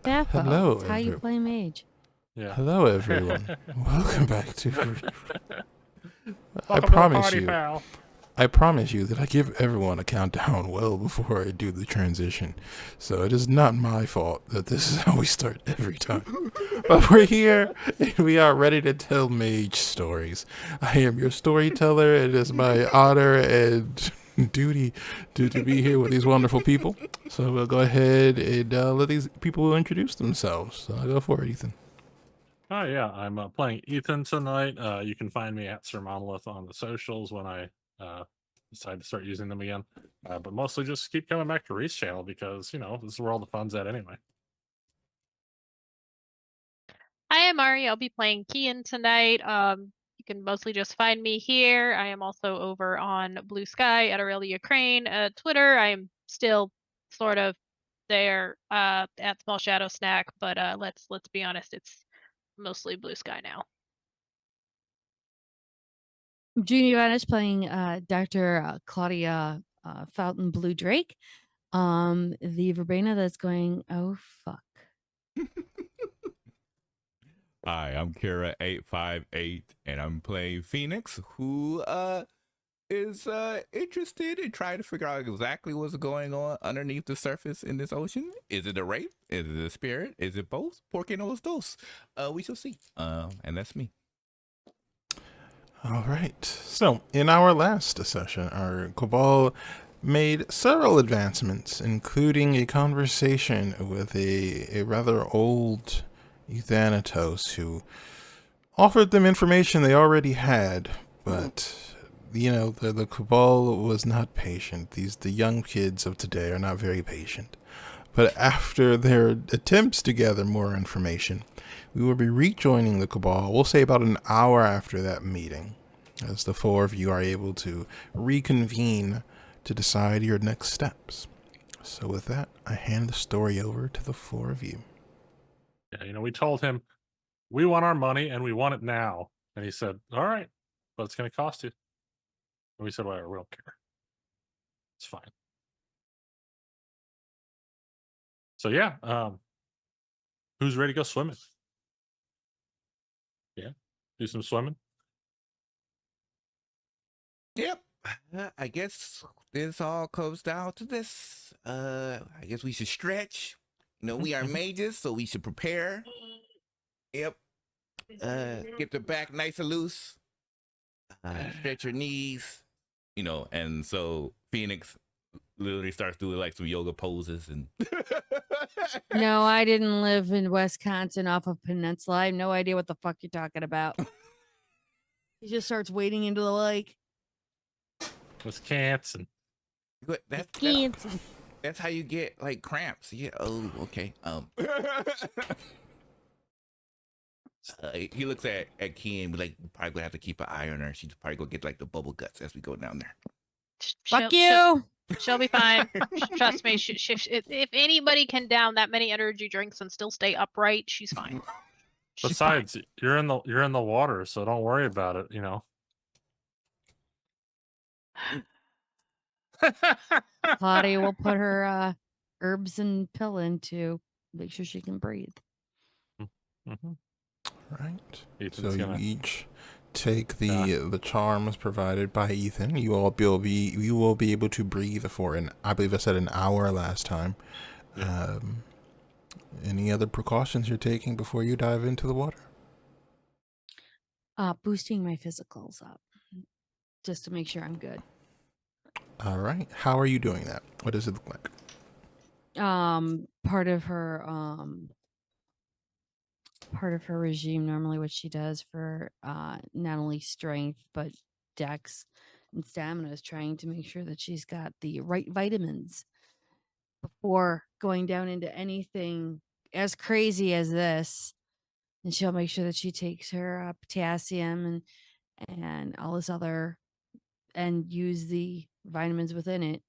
Hello, That's how you play mage. Yeah. Hello, everyone. Welcome back to. I Welcome to the promise party, you. pal. I promise you that I give everyone a countdown well before I do the transition. So it is not my fault that this is how we start every time. But we're here and we are ready to tell mage stories. I am your storyteller. It is my honor and duty to be here with these wonderful people. So we'll go ahead and let these people introduce themselves. So I'll go for it, Ethan. Oh yeah, I'm playing Ethan tonight. You can find me at Sir Monolith on the socials when I decide to start using them again. But mostly just keep coming back to Reese channel because this is where all the fun's at anyway. Hi, I'm Ari. I'll be playing Kian tonight. You can mostly just find me here. I am also over on Blue Sky at Aurelia Crane. Twitter, I'm still sort of there at Small Shadow Snack, but let's be honest, it's mostly Blue Sky now. Junior Vanish playing Dr. Claudia Fountain Blue Drake. The verbena that's going, oh fuck. Hi, I'm Kira858, and I'm playing Phoenix, who is interested in trying to figure out exactly what's going on underneath the surface in this ocean. Is it a wraith? Is it a spirit? Is it both? Por qué no los dos? We shall see. And that's me. All right. So, in our last session, our cabal made several advancements, including a conversation with a rather old Euthanatos who offered them information they already had, but the cabal was not patient. The young kids of today are not very patient. But after their attempts to gather more information, we will be rejoining the cabal, we'll say about an hour after that meeting, as the four of you are able to reconvene to decide your next steps. So with that, I hand the story over to the four of you. Yeah, we told him we want our money and we want it now. And he said, all right, but it's going to cost you. And we said, whatever, we don't care. It's fine. So yeah, who's ready to go swimming? Yeah, do some swimming. Yep. I guess this all comes down to this. I guess we should stretch. We are mages, so we should prepare. Yep. Get the back nice and loose. Stretch your knees. And so Phoenix literally starts doing like some yoga poses and No, I didn't live in Wisconsin off of Peninsula. I have no idea what the fuck you're talking about. He just starts wading into the lake. Wisconsin. That's how you get like cramps. Yeah. Oh, okay. He looks at Key and be like, probably gonna have to keep an eye on her. She's probably gonna get like the bubble guts as we go down there. Fuck you. She'll be fine. Trust me. If anybody can down that many energy drinks and still stay upright, she's fine. Besides, you're in the water, so don't worry about it. Claudia will put her herbs and pill in to make sure she can breathe. Mm-hmm. Right. Ethan's so gonna... you each take the charms provided by Ethan. You will be able to breathe for I believe I said an hour last time. Yeah. Any other precautions you're taking before you dive into the water? Boosting my physicals up just to make sure I'm good. All right. How are you doing that? What does it look like? Part of her regime, normally what she does for not only strength but dex and stamina, is trying to make sure that she's got the right vitamins before going down into anything as crazy as this. And she'll make sure that she takes her potassium and all this other, and use the vitamins within it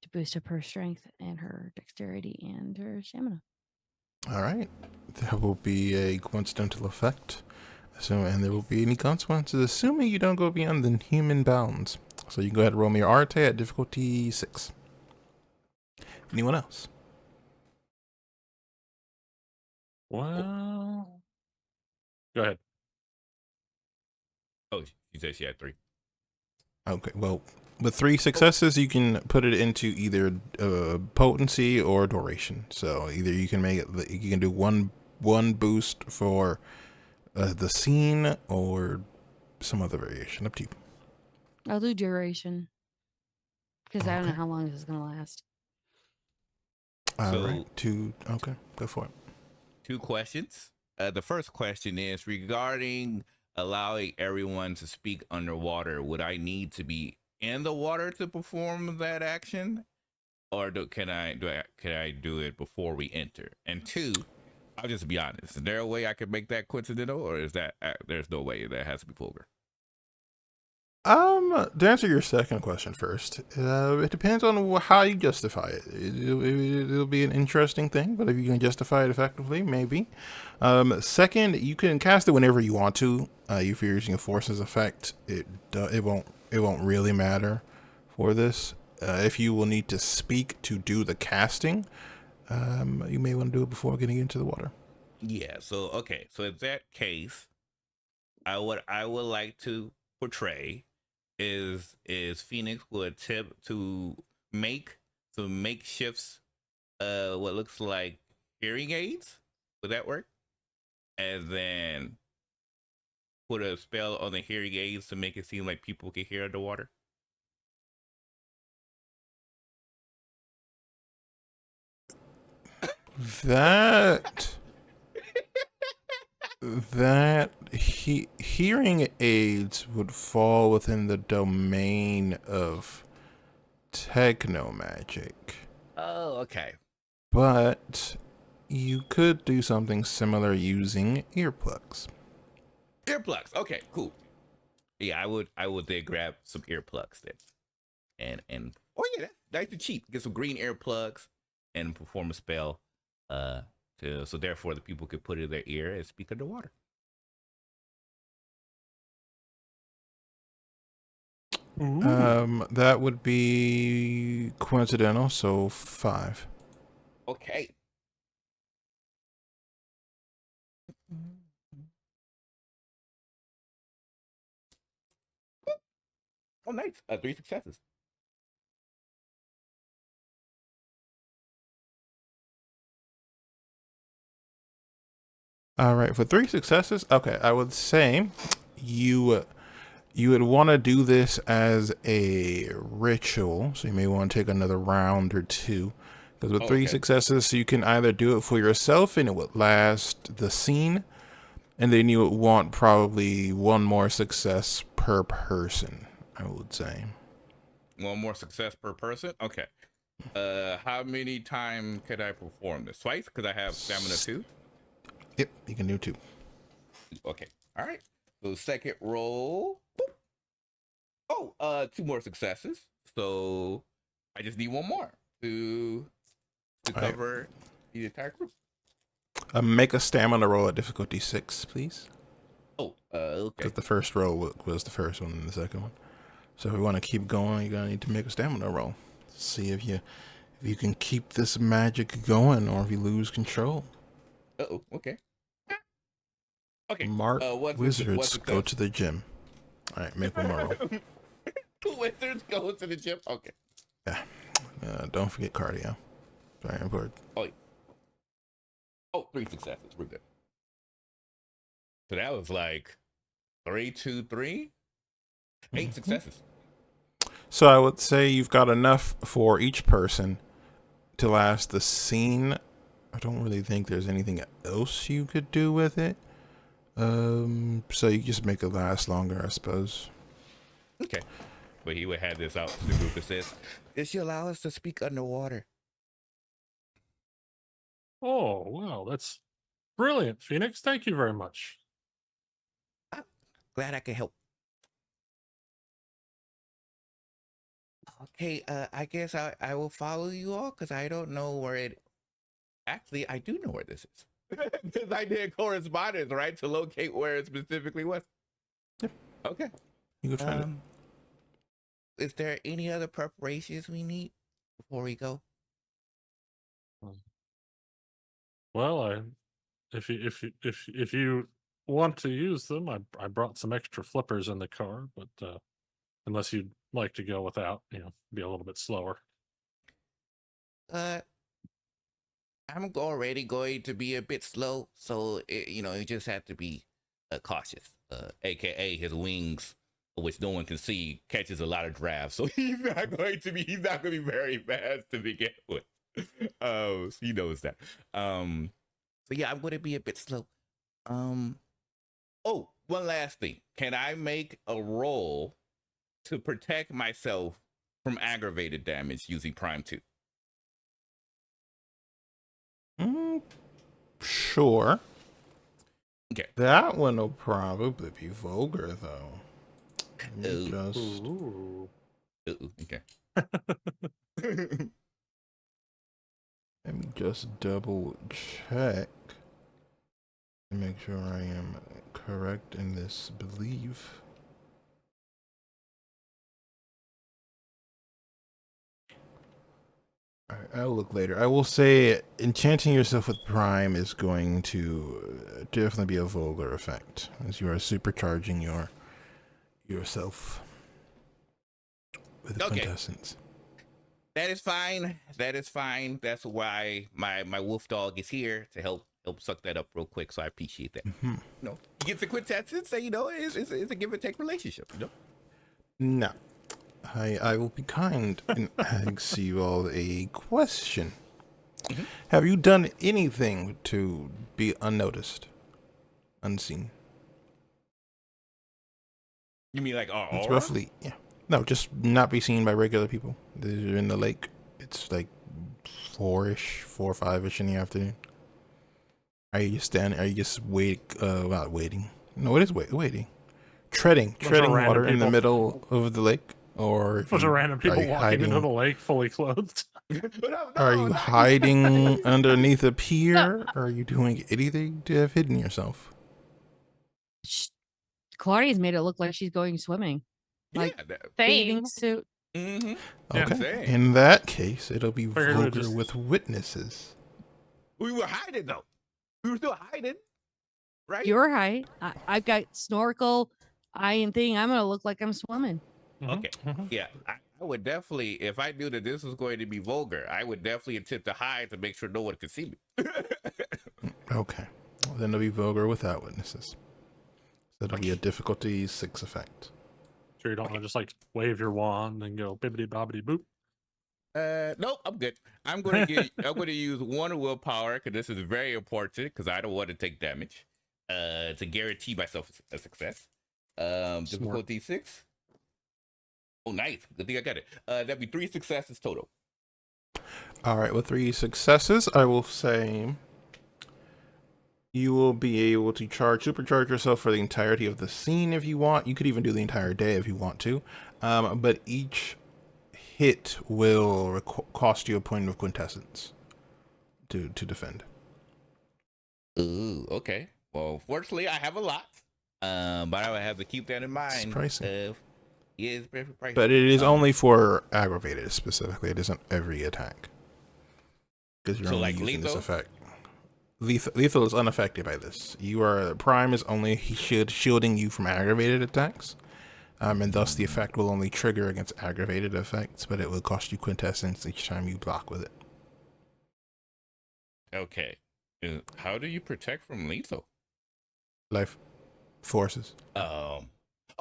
to boost up her strength and her dexterity and her stamina. All right. There will be a coincidental effect. And there will be any consequences, assuming you don't go beyond the human bounds. So you can go ahead and roll me your Arte at difficulty 6. Anyone else? Well, go ahead. Oh, she said she had 3. Okay, well, with 3 successes, you can put it into either potency or duration. So either you can make it, you can do one boost for the scene or some other variation. Up to you. I'll do duration because I don't know Okay. how long this is gonna last. All So- right. Okay, go for it. 2 questions. The first question is regarding allowing everyone to speak underwater. Would I need to be in the water to perform that action, or can I do it before we enter? And 2, I'll just be honest. Is there a way I can make that coincidental, or is that there's no way that has to be vulgar? To answer your second question first, it depends on how you justify it. It'll be an interesting thing, but if you can justify it effectively, maybe. Second, you can cast it whenever you want to. If you're using a forces effect, it won't really matter for this. If you will need to speak to do the casting, you may want to do it before getting into the water. Yeah. So okay. So in that case, I would like to portray is Phoenix will attempt to make some makeshifts, what looks like hearing aids. Would that work? And then put a spell on the hearing aids to make it seem like people can hear underwater. Hearing aids would fall within the domain of techno magic, Oh, okay. but you could do something similar using earplugs. Earplugs. Okay, cool. Yeah, I would then grab some earplugs then. And oh yeah, that's nice and cheap. Get some green earplugs and perform a spell so therefore the people could put it in their ear and speak underwater. That would be coincidental, so 5. Okay. Oh, nice. 3 successes. All right, for 3 successes, okay, I would say you would want to do this as a ritual, so you may want to take another round or 2. Because with 3 Okay. successes, you can either do it for yourself and it would last the scene, and then you would want probably 1 more success per person, I would say. 1 more success per person. Okay. How many times can I perform this? Twice? Because I have stamina 2. Yep, you can do 2. Okay. All right. So second roll. Boop. Oh, 2 more successes. So I just need 1 more to All right. cover the entire group. Make a stamina roll at difficulty 6, please. Oh, okay. Because the first roll was the first one and the second one. So if we want to keep going, you're gonna need to make a stamina roll. See if you can keep this magic going, or if you lose control. Uh-oh, okay. Okay. Mark what's wizards success? go to the gym. All right, make one more roll. Wizards go to the gym. Okay. Yeah. Don't forget cardio. Very important. Oh, 3 successes. We're good. So that was like 3, 2, 3, 8 successes. So I would say you've got enough for each person to last the scene. I don't really think there's anything else you could do with it. So you just make it last longer, I suppose. Okay. But he would have this out to the group that says, "This should allow us to speak underwater." Oh, wow, that's brilliant, Phoenix. Thank you very much. Glad I could help. Okay, I guess I will follow you all because I don't know where it. Actually, I do know where this is because I did correspondence, right, to locate where it specifically was. Yep. Okay. You could find it. Is there any other preparations we need before we go? Well, I if you want to use them, I brought some extra flippers in the car, but unless you'd like to go without, be a little bit slower. I'm already going to be a bit slow, so you just have to be cautious. AKA his wings, which no one can see, catches a lot of drafts, so he's not going to be very fast to begin with. So he knows that. So yeah, I'm going to be a bit slow. Oh, one last thing. Can I make a roll to protect myself from aggravated damage using Prime 2? Sure. Okay. That one will probably be vulgar, though. Let me just... Ooh. Okay. Let me just double check to make sure I am correct in this belief. Alright, I'll look later. I will say enchanting yourself with Prime is going to definitely be a vulgar effect, as you are supercharging yourself with quintessence. That is fine. That's why my wolf dog is here to help suck that up real quick. So I appreciate that. Mm-hmm. He gets the quintessence. So it's a give and take relationship. No, I will be kind and ask you all a question. Mm-hmm. Have you done anything to be unnoticed, unseen? You mean like It's roughly, yeah. No, just not be seen by regular people. They're in the lake. It's like 4 or 5ish in the afternoon. Are you just standing? Are you just not waiting? No, it is waiting. Treading water in the middle of the lake, or if Bunch of random people walking into the lake fully clothed. Are you hiding underneath a pier? Or are you doing anything to have hidden yourself? Claudia's made it look like she's going swimming. Like bathing suit. Mm-hmm. Okay. In that case, it'll be vulgar just... with witnesses. We were hiding though. We were still hiding, right? You're hiding. I've got snorkel, eye and thing. I'm gonna look like I'm swimming. Okay. Yeah. I would definitely, if I knew that this was going to be vulgar, I would definitely attempt to hide to make sure no one could see me. Okay. Well, then it'll be vulgar without witnesses. That'll be a difficulty 6 effect. Sure you don't want to just like wave your wand and go bibbity bobbity boop? Nope, I'm good. I'm going to use 1 willpower because this is very important because I don't want to take damage. To guarantee myself a success. Difficulty 6. Oh, nice. Good thing I got it. That'd be 3 successes total. All right, with 3 successes, I will say you will be able to supercharge yourself for the entirety of the scene if you want. You could even do the entire day if you want to. But each hit will cost you a point of quintessence to defend. Ooh, okay. Well, fortunately, I have a lot. But I would have to keep that in mind. It's pricey. Yeah, it's very pricey. But it is only for aggravated specifically. It isn't every attack. Because you're only using this effect. Lethal is unaffected by this. Prime is only shielding you from aggravated attacks. And thus the effect will only trigger against aggravated effects, but it will cost you quintessence each time you block with it. Okay. How do you protect from lethal? Life forces.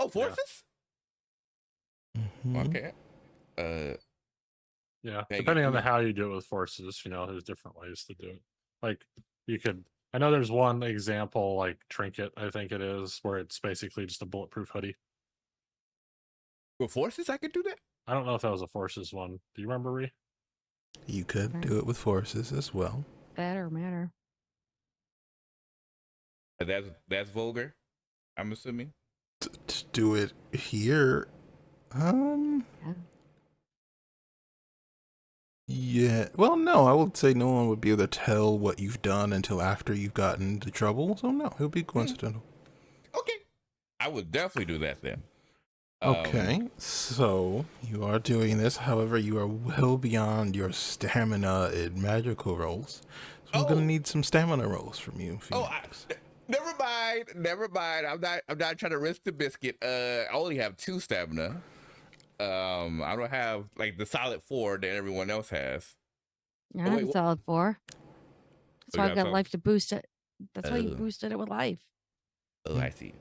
Forces? Mm-hmm. Okay. Yeah, depending on how you do it with forces, there's different ways to do it. Like you could, I know there's one example, like Trinket, I think it is, where it's basically just a bulletproof hoodie. With forces, I could do that? I don't know if that was a forces one. Do you remember, Ree? You could do it with forces as well. Better matter. That's vulgar, I'm assuming. To do it here, yeah. Well, no, I would say no one would be able to tell what you've done until after you've gotten into trouble. So no, it'll be coincidental. Okay, I would definitely do that then. Okay, so you are doing this. However, you are well beyond your stamina in magical rolls. I'm Oh, gonna need some stamina rolls from you, oh, Phoenix. never mind. Never mind. I'm not trying to risk the biscuit. I only have 2 stamina. I don't have like the solid 4 that everyone else has. I Oh, have wait, a what? solid 4. That's Oh, why you I've got got some? life to boost it. That's why you Oh, boosted it with life. oh, I see.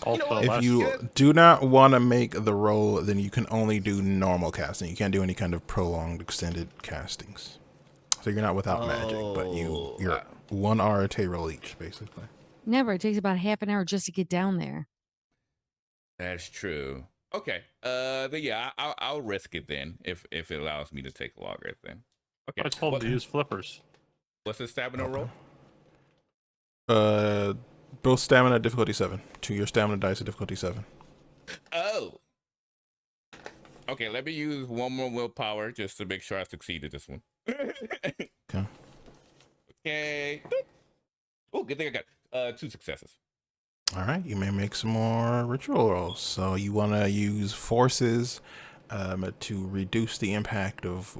Also, what? If last you do not want to make the roll, then you can only do normal casting. You can't do any kind of prolonged, extended castings. So you're not without magic, but Oh, you're 1 RT roll each, basically. Never. It takes about half an hour just to get down there. that's true. Okay. Then yeah, I'll risk it then if it allows me to take longer then. Okay. I told him to use flippers. What's the stamina roll? Both stamina difficulty 7. To your stamina dice at difficulty 7. Oh. Okay, let me use 1 more willpower just to make sure I succeed at this one. Okay. Okay. Oh, good thing I got 2 successes. All right, you may make some more ritual rolls. So you want to use forces to reduce the impact of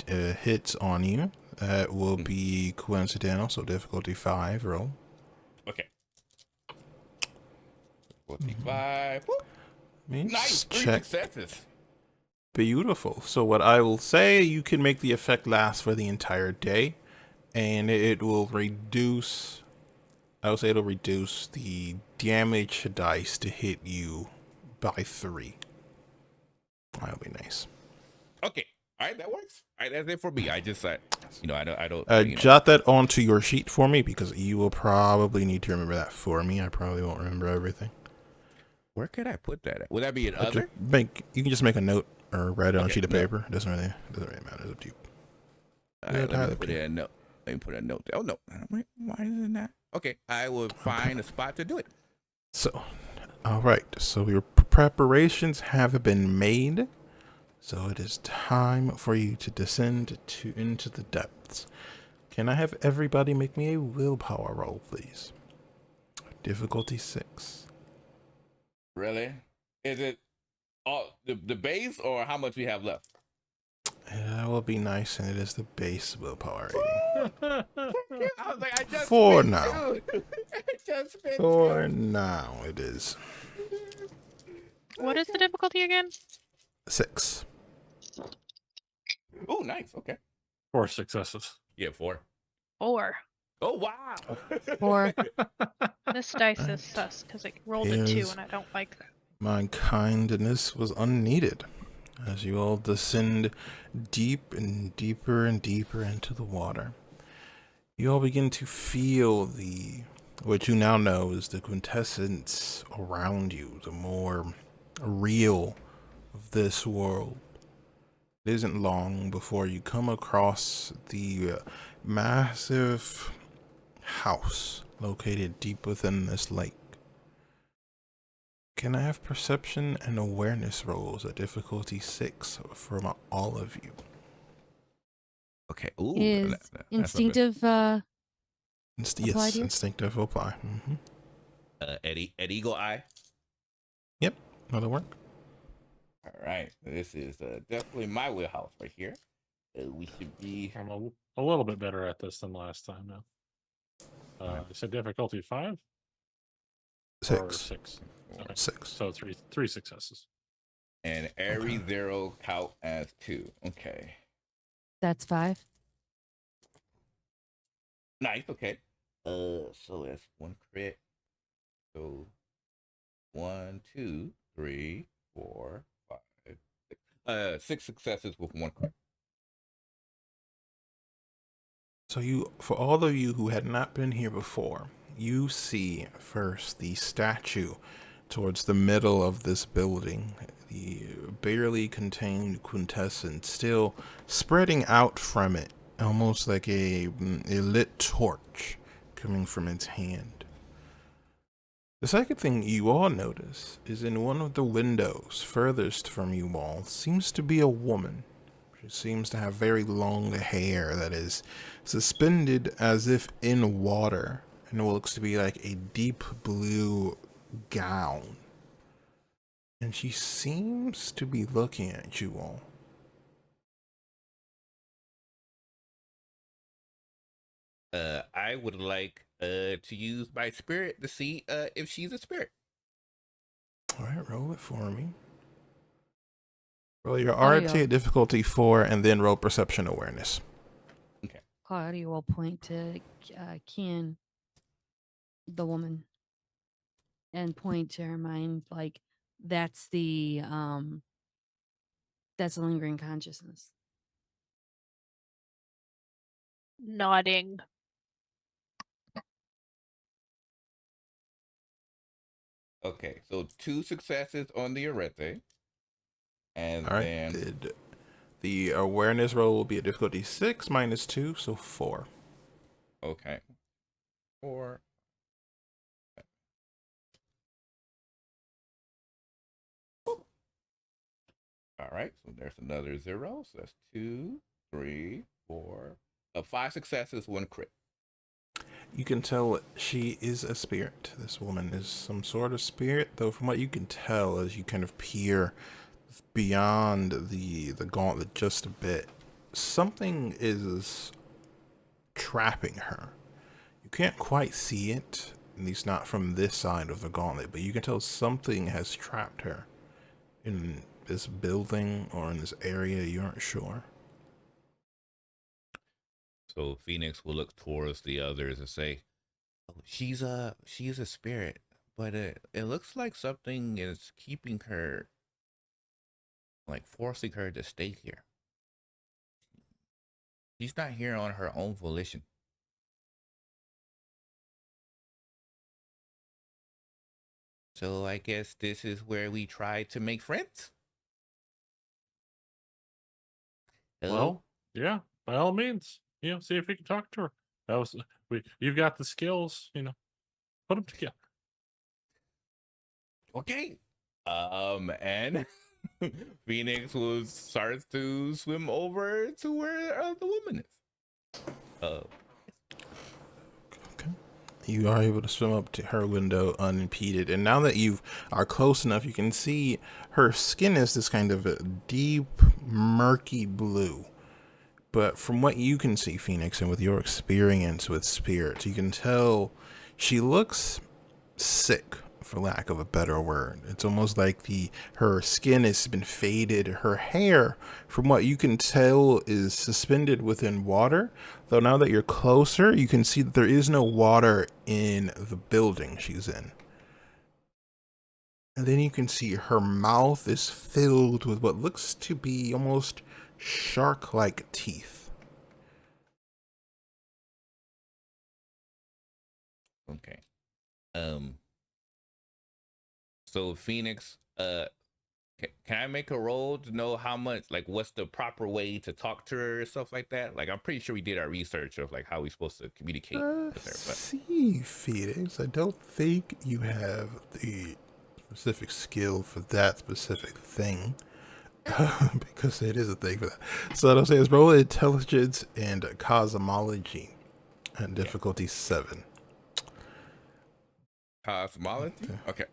hits on you. That will be coincidental, so difficulty 5 roll. Okay. 45. Woo. Nice. 3 Check. successes. Beautiful. So what I will say, you can make the effect last for the entire day, and it will reduce. I would say it'll reduce the damage dice to hit you by 3. That'll be nice. Okay. All right, that works. All right, that's it for me. I just I don't Jot that onto your sheet for me because you will probably need to remember that for me. I probably won't remember everything. Where could I put that at? Would that be an other? You can just make a note or write it on a Okay, sheet of no. paper. Doesn't really matter. It's up to you. All right, let me put in a note. Let me put a note there. Oh no. Wait, why isn't that? Okay, I will find a spot to do it. So, all right. So your preparations have been made. So it is time for you to descend into the depths. Can I have everybody make me a willpower roll, please? Difficulty 6. Really? Is it all the base or how much we have left? That will be nice, and it is the base willpower rating. I was like, I just For spent now. 2. I just spent For 2. now, it is What is the difficulty again? 6. Oh, nice. Okay. 4 successes. Yeah, 4. 4. Oh wow. 4. This dice is sus because it rolled a 2 Here's and I don't like that. my kindness was unneeded as you all descend deep and deeper and deeper into the water. You all begin to feel what you now know is the quintessence around you, the more real of this world. It isn't long before you come across the massive house located deep within this lake. Can I have perception and awareness rolls at difficulty 6 from all of you? Okay. Ooh. Is that's not bad. instinctive Yes, applied here? instinctive will apply. At Eagle Eye. Yep, that'll work. All right. This is definitely my wheelhouse right here. We should be. I'm a little bit better at this than last time now. You said difficulty 5? Or 6. 6. Okay. 6. So three successes. And every 0 count as 2. Okay. That's 5. Nice. Okay. So that's 1 crit. So 1, 2, 3, 4, 5, 6. 6 successes with 1 crit. So for all of you who had not been here before, you see first the statue towards the middle of this building, the barely contained quintessence still spreading out from it, almost like a lit torch coming from its hand. The second thing you all notice is in one of the windows furthest from you all seems to be a woman. She seems to have very long hair that is suspended as if in water, and it looks to be like a deep blue gown. And she seems to be looking at you all. I would like to use my spirit to see if she's a spirit. All right, roll it for me. Roll your Claudio. RT difficulty 4, and then roll perception awareness. Claudia will point to Kian, the woman, and point to her mind like that's the lingering consciousness. Nodding. Okay, so 2 successes on the arete. And All right. then The awareness roll will be a difficulty 6 minus 2, so 4. okay. 4. All right, so there's another 0. So that's 2, 3, 4. 5 successes, 1 crit. You can tell she is a spirit. This woman is some sort of spirit, though from what you can tell as you kind of peer beyond the gauntlet just a bit, something is trapping her. You can't quite see it, at least not from this side of the gauntlet, but you can tell something has trapped her in this building or in this area. You aren't sure. So Phoenix will look towards the others and say, oh, she's a spirit, but it looks like something is keeping her, like forcing her to stay here. She's not here on her own volition. So I guess this is where we try to make friends. Hello? Well, yeah, by all means, see if we can talk to her. You've got the skills, put them together. Okay. And Phoenix starts to swim over to where the woman is. Okay. You are able to swim up to her window unimpeded, and now that you are close enough, you can see her skin is this kind of a deep, murky blue. But from what you can see, Phoenix, and with your experience with spirits, you can tell she looks sick, for lack of a better word. It's almost like her skin has been faded. Her hair, from what you can tell, is suspended within water. Though now that you're closer, you can see that there is no water in the building she's in. And then you can see her mouth is filled with what looks to be almost shark-like teeth. Okay. So Phoenix, can I make a roll to know how much, like, what's the proper way to talk to her or stuff like that? Like, I'm pretty sure we did our research of like how we're supposed to communicate with her. But See, Phoenix, I don't think you have the specific skill for that specific thing. Because it is a thing for that. So what I'll say is roll intelligence and cosmology and difficulty 7. Cosmology? Okay.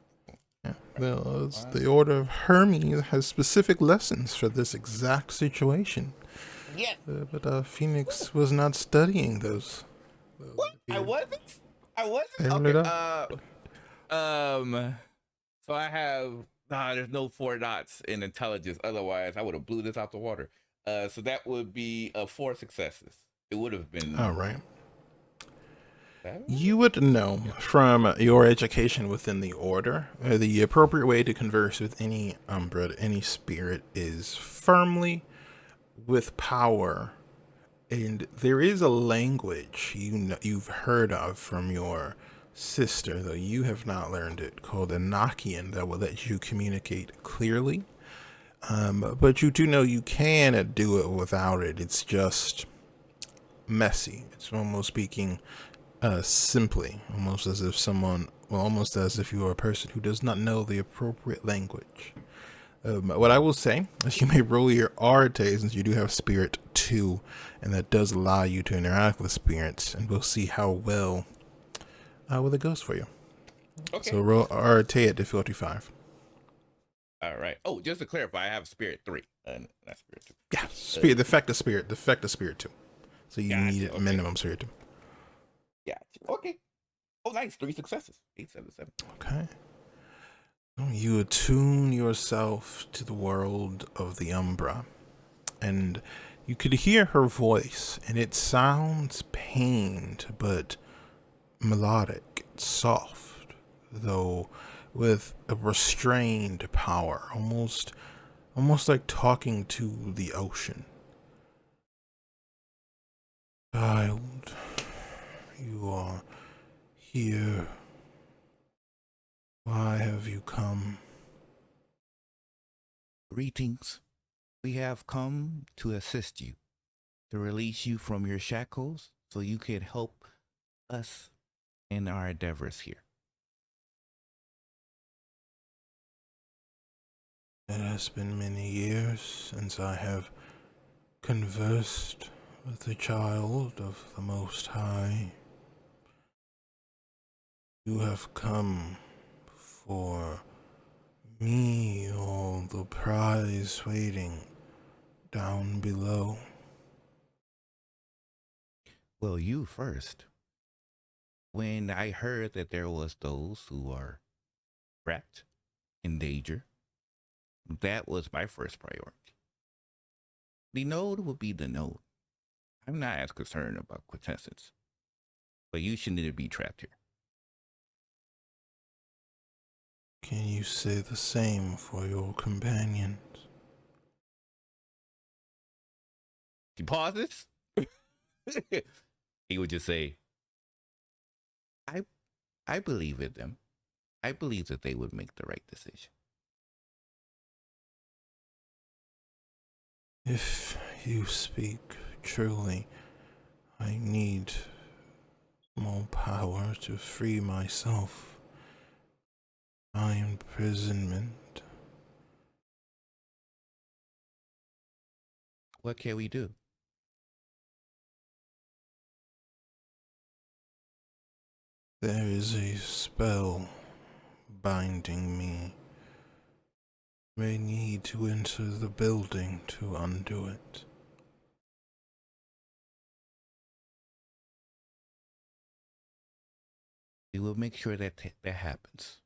Yeah. Well, the Order of Hermes has specific lessons for this exact situation. Yeah. But Phoenix was not studying those. What? I wasn't? Fair enough. Okay. So I have there's no 4 dots in intelligence. Otherwise, I would have blew this out the water. So that would be 4 successes. It would have been. All right. 7? You would know from your education within the order, the appropriate way to converse with any umbra, any spirit, is firmly with power. And there is a language you've heard of from your sister, though you have not learned it, called Enochian, that will let you communicate clearly. But you do know you can do it without it. It's just messy. It's almost speaking simply, almost as if you are a person who does not know the appropriate language. What I will say is you may roll your Arte, since you do have Spirit 2, and that does allow you to interact with spirits, and we'll see how well it goes for you. Okay. So roll Arte at difficulty 5. All right. Oh, just to clarify, I have Spirit 3. Not Spirit 2. Yeah, Spirit, the effect of Spirit 2. So you Gotcha, need it okay. minimum Spirit 2. Gotcha. Okay. Oh, nice. 3 successes. 8, 7, 7. Okay. You attune yourself to the world of the Umbra, and you could hear her voice, and it sounds pained but melodic, soft, though with a restrained power, almost like talking to the ocean. Child, you are here. Why have you come? Greetings. We have come to assist you, to release you from your shackles so you can help us in our endeavors here. It has been many years since I have conversed with the child of the Most High. You have come for me or the prize waiting down below. Well, you first. When I heard that there was those who are trapped in danger, that was my first priority. The node will be the node. I'm not as concerned about quintessence, but you shouldn't be trapped here. Can you say the same for your companions? He pauses. He would just say, I believe in them. I believe that they would make the right decision. If you speak truly, I need more power to free myself. My imprisonment. What can we do? There is a spell binding me. May need to enter the building to undo it. We will make sure that that happens.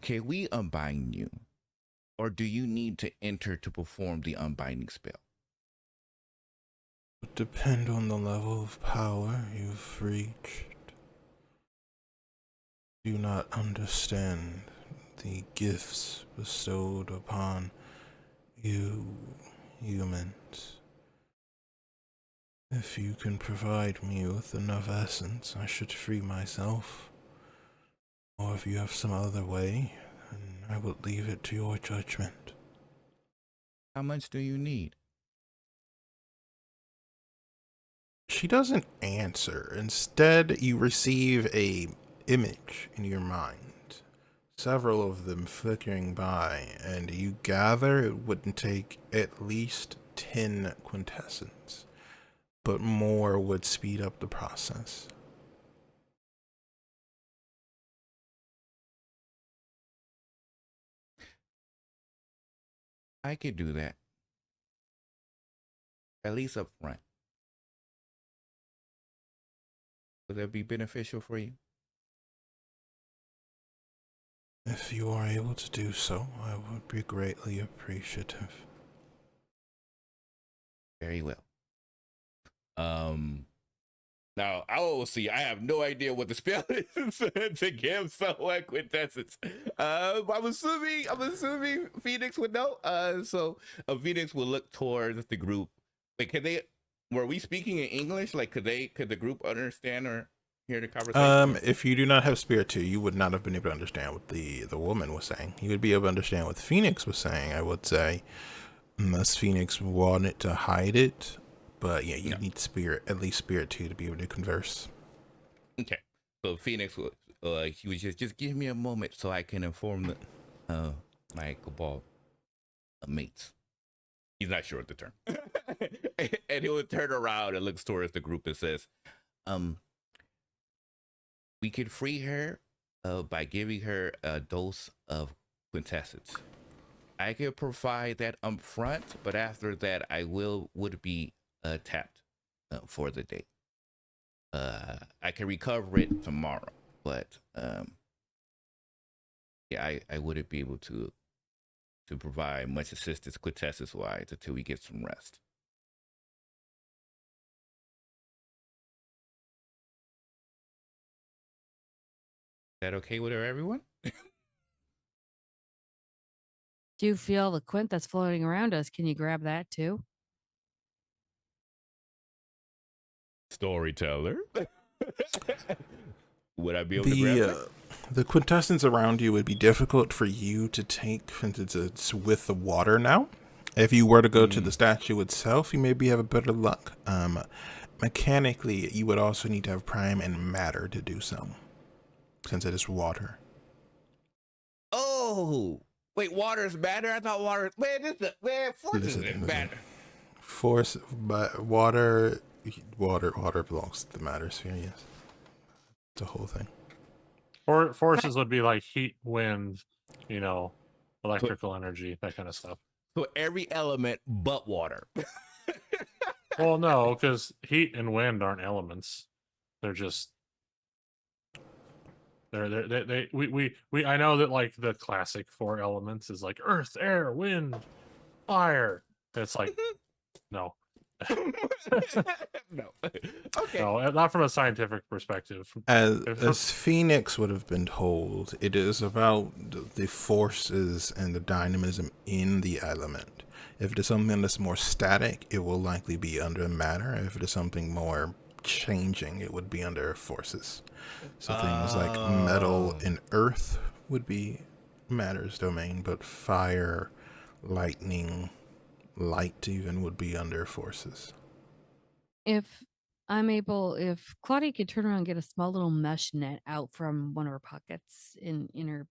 Can we unbind you? Or do you need to enter to perform the unbinding spell? Would depend on the level of power you've reached. Do not understand the gifts bestowed upon you humans. If you can provide me with enough essence, I should free myself. Or if you have some other way, then I would leave it to your judgment. How much do you need? She doesn't answer. Instead, you receive a image in your mind. Several of them flickering by, and you gather it would take at least 10 quintessence. But more would speed up the process. I could do that. At least up front. Would that be beneficial for you? If you are able to do so, I would be greatly appreciative. Very well. Now I have no idea what the spell is to give someone quintessence. I'm assuming Phoenix would know. So Phoenix will look towards the group. Like, were we speaking in English? Like, could the group understand or hear the conversation? If you do not have Spirit 2, you would not have been able to understand what the woman was saying. You would be able to understand what Phoenix was saying, I would say. Unless Phoenix wanted to hide it. But yeah, you need Spirit, at least Spirit 2 to be able to converse. Okay. So Phoenix would he was just give me a moment so I can inform the my cabal mates. He's not sure what the term. And he would turn around and looks towards the group and says, we could free her by giving her a dose of quintessence. I could provide that up front, but after that I would be tapped for the day. I can recover it tomorrow, but yeah, I wouldn't be able to provide much assistance quintessence wise until we get some rest. Is that okay with everyone? Do you feel the quint that's floating around us? Can you grab that too? Storyteller. Would I be able to grab that? The quintessence around you would be difficult for you to take since it's with the water now. If you were to go to the statue itself, you maybe have a better luck. Mechanically, you would also need to have prime and matter to do so, since it is water. Oh, wait, water is matter? I thought water. Man, force is matter. Force, but water belongs to the matter sphere. Yes, it's a whole thing. Forces would be like heat, wind, electrical energy, that kind of stuff. So every element but water. Well, no, because heat and wind aren't elements. They're just we I know that like the classic 4 elements is like earth, air, wind, fire. It's like no. No. Okay. No, not from a scientific perspective. As Phoenix would have been told, it is about the forces and the dynamism in the element. If it is something that's more static, it will likely be under matter. If it is something more changing, it would be under forces. So things like metal and earth would be matter's domain, but fire, lightning, light even would be under forces. If Claudia could turn around and get a small little mesh net out from one of her pockets in her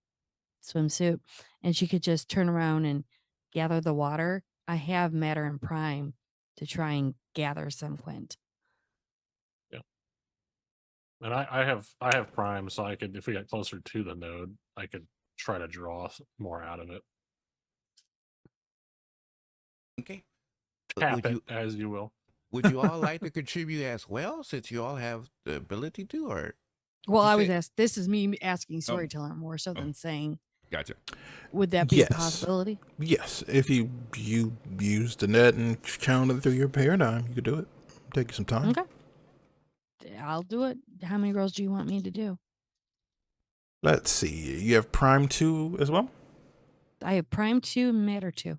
swimsuit, and she could just turn around and gather the water, I have matter and prime to try and gather some quint. Yeah. And I have prime, so I could, if we got closer to the node, I could try to draw more out of it. Okay. Tap it as you will. Would you all like to contribute as well, since you all have the ability to, or? Well, I was asked. This is me asking storyteller more so than saying. Gotcha. Would that be a possibility? Yes. If you use the net and count it through your paradigm, you could do it. Take you some time. Okay. I'll do it. How many rolls do you want me to do? Let's see. You have prime 2 as well? I have prime 2, matter 2.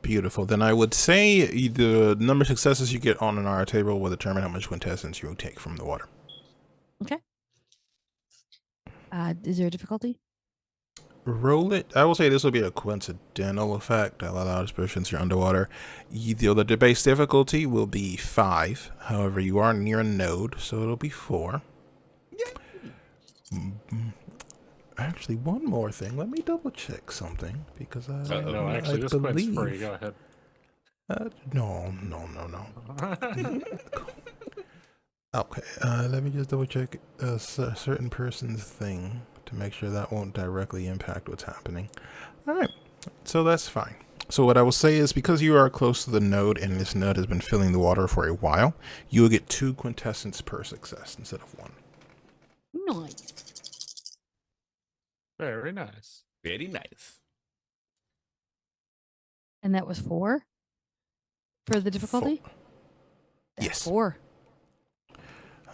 Beautiful. Then I would say the number of successes you get on an R table will determine how much quintessence you will take from the water. Okay. Is there a difficulty? Roll it. I will say this will be a coincidental effect. I'll allow since you're underwater. The base difficulty will be 5. However, you are near a node, so it'll be 4. Actually, one more thing. Let me double check something because no, actually, this quint's free. Go ahead. No. Okay. Let me just double check a certain person's thing to make sure that won't directly impact what's happening. All right. So that's fine. So what I will say is because you are close to the node and this node has been filling the water for a while, you will get 2 quintessence per success instead of 1. Nice. Very nice. Very nice. And that was 4 for the difficulty? 4. That's Yes. 4.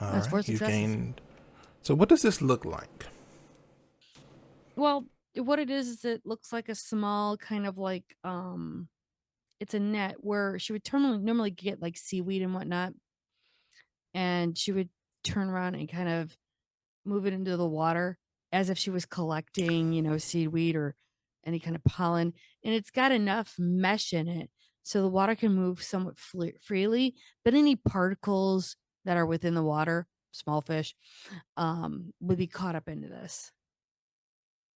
All That's 4 right. You've successes. gained. So what does this look like? Well, what it is it looks like a small kind of like it's a net where she would normally get like seaweed and whatnot, and she would turn around and kind of move it into the water as if she was collecting, seaweed or any kind of pollen, and it's got enough mesh in it so the water can move somewhat freely, but any particles that are within the water, small fish, would be caught up into this.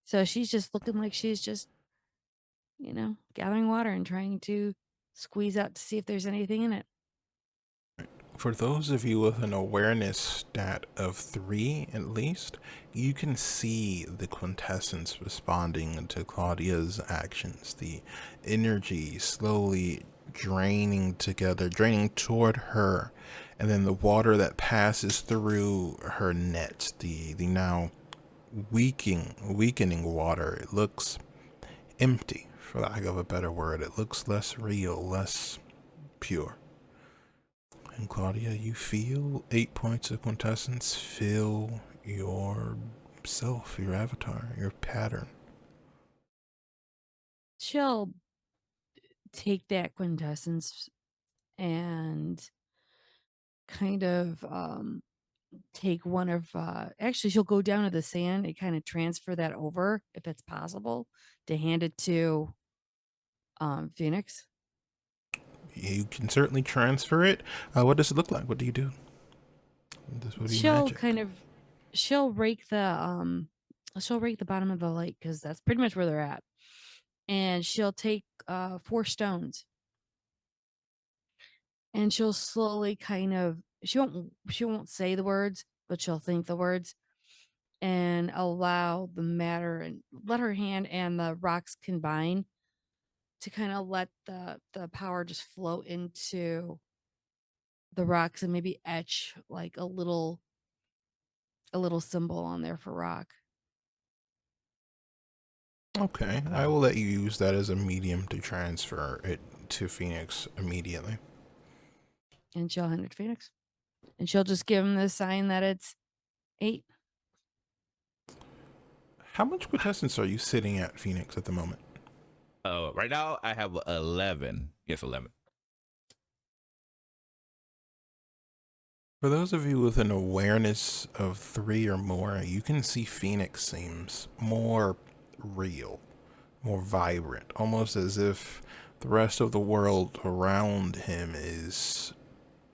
So she's just looking like she's just, gathering water and trying to squeeze out to see if there's anything in it. For those of you with an awareness stat of 3 at least, you can see the quintessence responding to Claudia's actions. The energy slowly draining together, draining toward her, and then the water that passes through her net, the now weakening water, it looks empty, for lack of a better word. It looks less real, less pure. And Claudia, you feel 8 points of quintessence fill yourself, your avatar, your pattern. She'll take that quintessence and kind of take one of actually she'll go down to the sand and kind of transfer that over if it's possible to hand it to Phoenix. You can certainly transfer it. What does it look like? What do you do? This would be She'll magic. kind of she'll rake the bottom of the lake because that's pretty much where they're at, and she'll take 4 stones and she'll slowly kind of she won't say the words, but she'll think the words and allow the matter and let her hand and the rocks combine to kind of let the power just flow into the rocks and maybe etch like a little symbol on there for rock. Okay, I will let you use that as a medium to transfer it to Phoenix immediately. And she'll hand it to Phoenix. And she'll just give him the sign that it's 8. How much quintessence are you sitting at, Phoenix, at the moment? Right now I have 11. Yes, 11. For those of you with an awareness of 3 or more, you can see Phoenix seems more real, more vibrant, almost as if the rest of the world around him is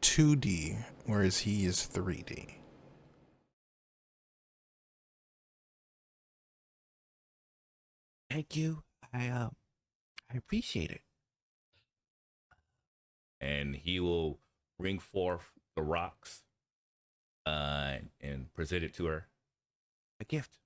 2D, whereas he is 3D. Thank you. I appreciate it. And he will bring forth the rocks and present it to her, a gift.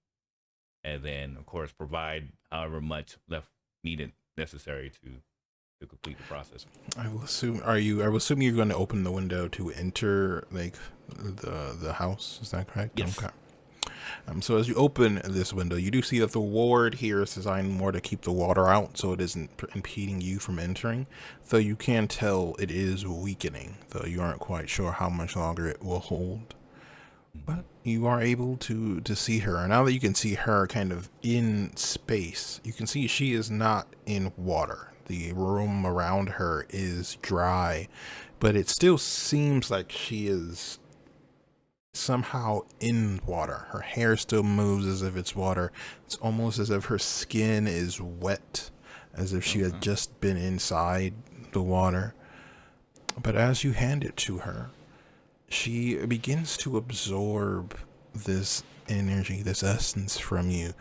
And then, of course, provide however much left needed necessary to complete the process. I will assume. I will assume you're going to open the window to enter, like, the house. Is that correct? Yes. Okay. So as you open this window, you do see that the ward here is designed more to keep the water out, so it isn't impeding you from entering. Though you can tell it is weakening, though you aren't quite sure how much longer it will hold. But you are able to see her. And now that you can see her kind of in space, you can see she is not in water. The room around her is dry, but it still seems like she is somehow in water. Her hair still moves as if it's water. It's almost as if her skin is wet, as if she had just been inside the water. But as you hand it to her, she begins to absorb this energy, this essence from you,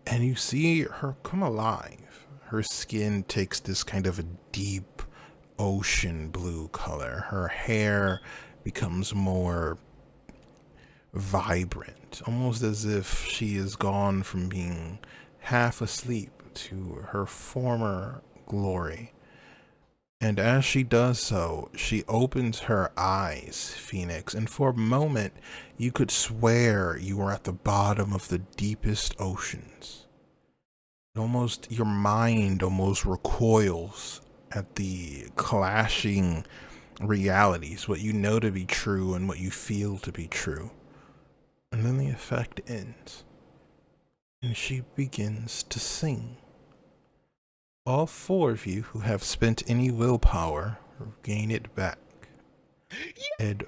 and you see her come alive. Her skin takes this kind of a deep ocean blue color. Her hair becomes more vibrant, almost as if she has gone from being half asleep to her former glory. And as she does so, she opens her eyes, Phoenix, and for a moment you could swear you were at the bottom of the deepest oceans. Your mind almost recoils at the clashing realities, what you know to be true and what you feel to be true. And then the effect ends, and she begins to sing. All 4 of you who have spent any willpower gain it back. And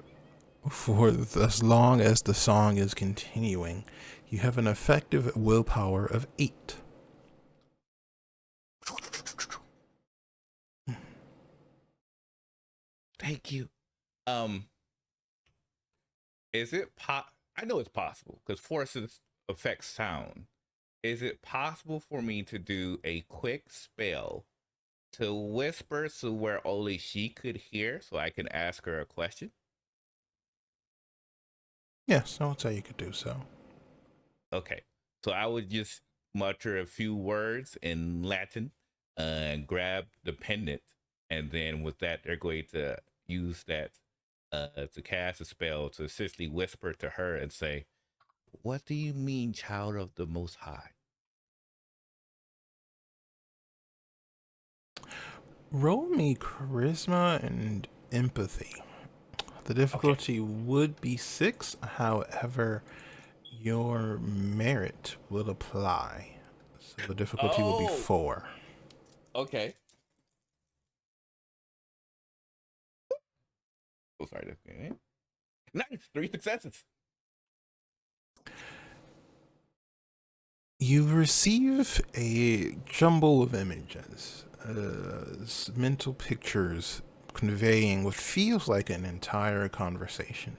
for as long as the song is continuing, you have an effective willpower of 8. Thank you. Is it I know it's possible because forces affect sound. Is it possible for me to do a quick spell to whisper so where only she could hear so I can ask her a question? Yes, I would say you could do so. Okay. So I would just mutter a few words in Latin and grab the pendant and then with that, they're going to use that to cast a spell to essentially whisper to her and say, "What do you mean, child of the Most High?" Roll me charisma and empathy. The difficulty would be 6, however, your merit will apply. So the difficulty will be Oh, 4. okay. Oh, sorry. Okay. Nice, 3 successes. You receive a jumble of images, mental pictures conveying what feels like an entire conversation.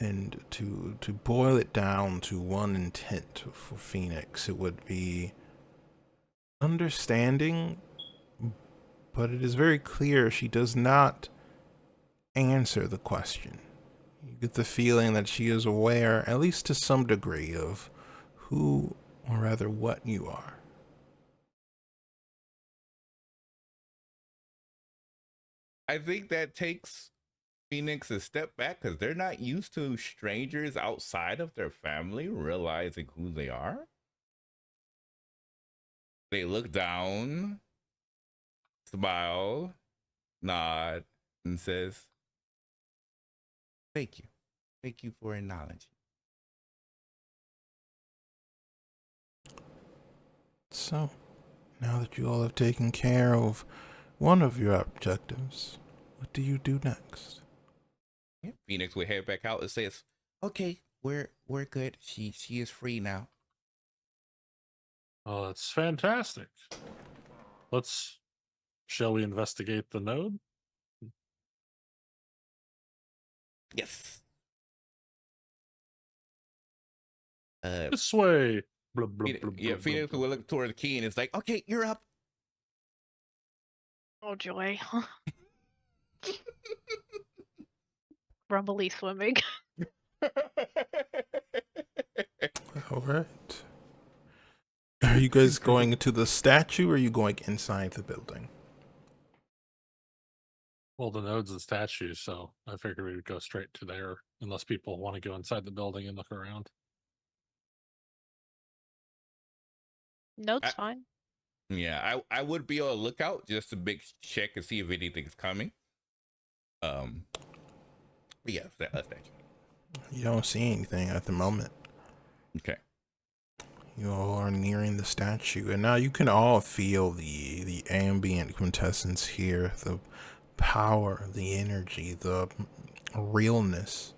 And to boil it down to one intent for Phoenix, it would be understanding, but it is very clear she does not answer the question. You get the feeling that she is aware, at least to some degree, of who, or rather what you are. I think that takes Phoenix a step back because they're not used to strangers outside of their family realizing who they are. They look down, smile, nod, and says, "Thank you. Thank you for acknowledging." So, now that you all have taken care of one of your objectives, what do you do next? Yeah. Phoenix will head back out and says, "Okay, we're good. She is free now." Oh, that's fantastic. Shall we investigate the node? Yes. This way. Blub, blub, blub, Yeah, blub, Phoenix blub, will blub. look toward the key and it's like, "Okay, you're up." Oh joy. Grumbly swimming. All right. Are you guys going to the statue or are you going inside the building? Well, the node's a statue, so I figured we would go straight to there, unless people want to go inside the building and look around. Note's I- fine. Yeah, I would be on the lookout just to check and see if anything's coming. But yeah, that's that. You don't see anything at the moment. Okay. You all are nearing the statue, and now you can all feel the ambient quintessence here, the power, the energy, the realness,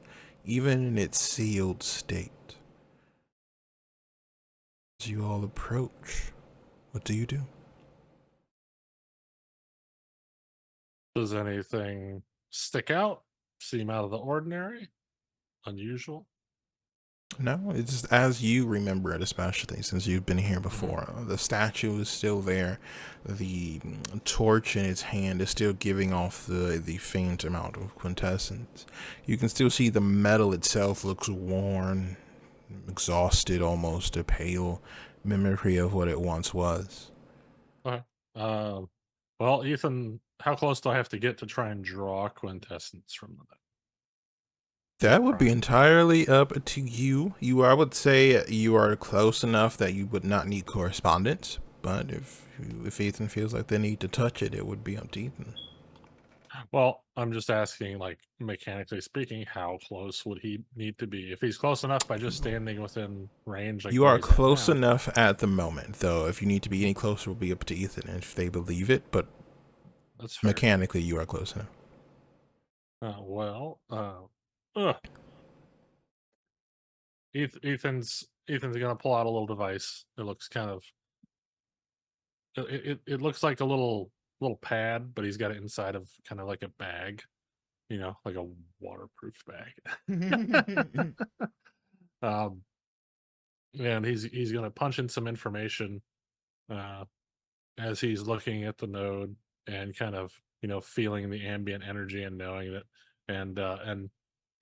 even in its sealed state. As you all approach, what do you do? Does anything stick out? Seem out of the ordinary? Unusual? No, it's as you remember it, especially since you've been here before. The statue is still there. The torch in its hand is still giving off the faint amount of quintessence. You can still see the metal itself looks worn, exhausted, almost a pale memory of what it once was. Okay. Well, Ethan, how close do I have to get to try and draw quintessence from the node? That would be entirely up to you. I would say you are close enough that you would not need correspondence. But if Ethan feels like they need to touch it, it would be up to Ethan. Well, I'm just asking, like, mechanically speaking, how close would he need to be? If he's close enough by just standing within range, like You where are he's at close now. enough at the moment, though. If you need to be any closer, it will be up to Ethan if they believe it. But That's fair. mechanically, you are close enough. Ethan's gonna pull out a little device. It looks kind of it looks like a little pad, but he's got it inside of kind of like a bag, like a waterproof bag. And he's gonna punch in some information as he's looking at the node and kind of feeling the ambient energy and knowing that, and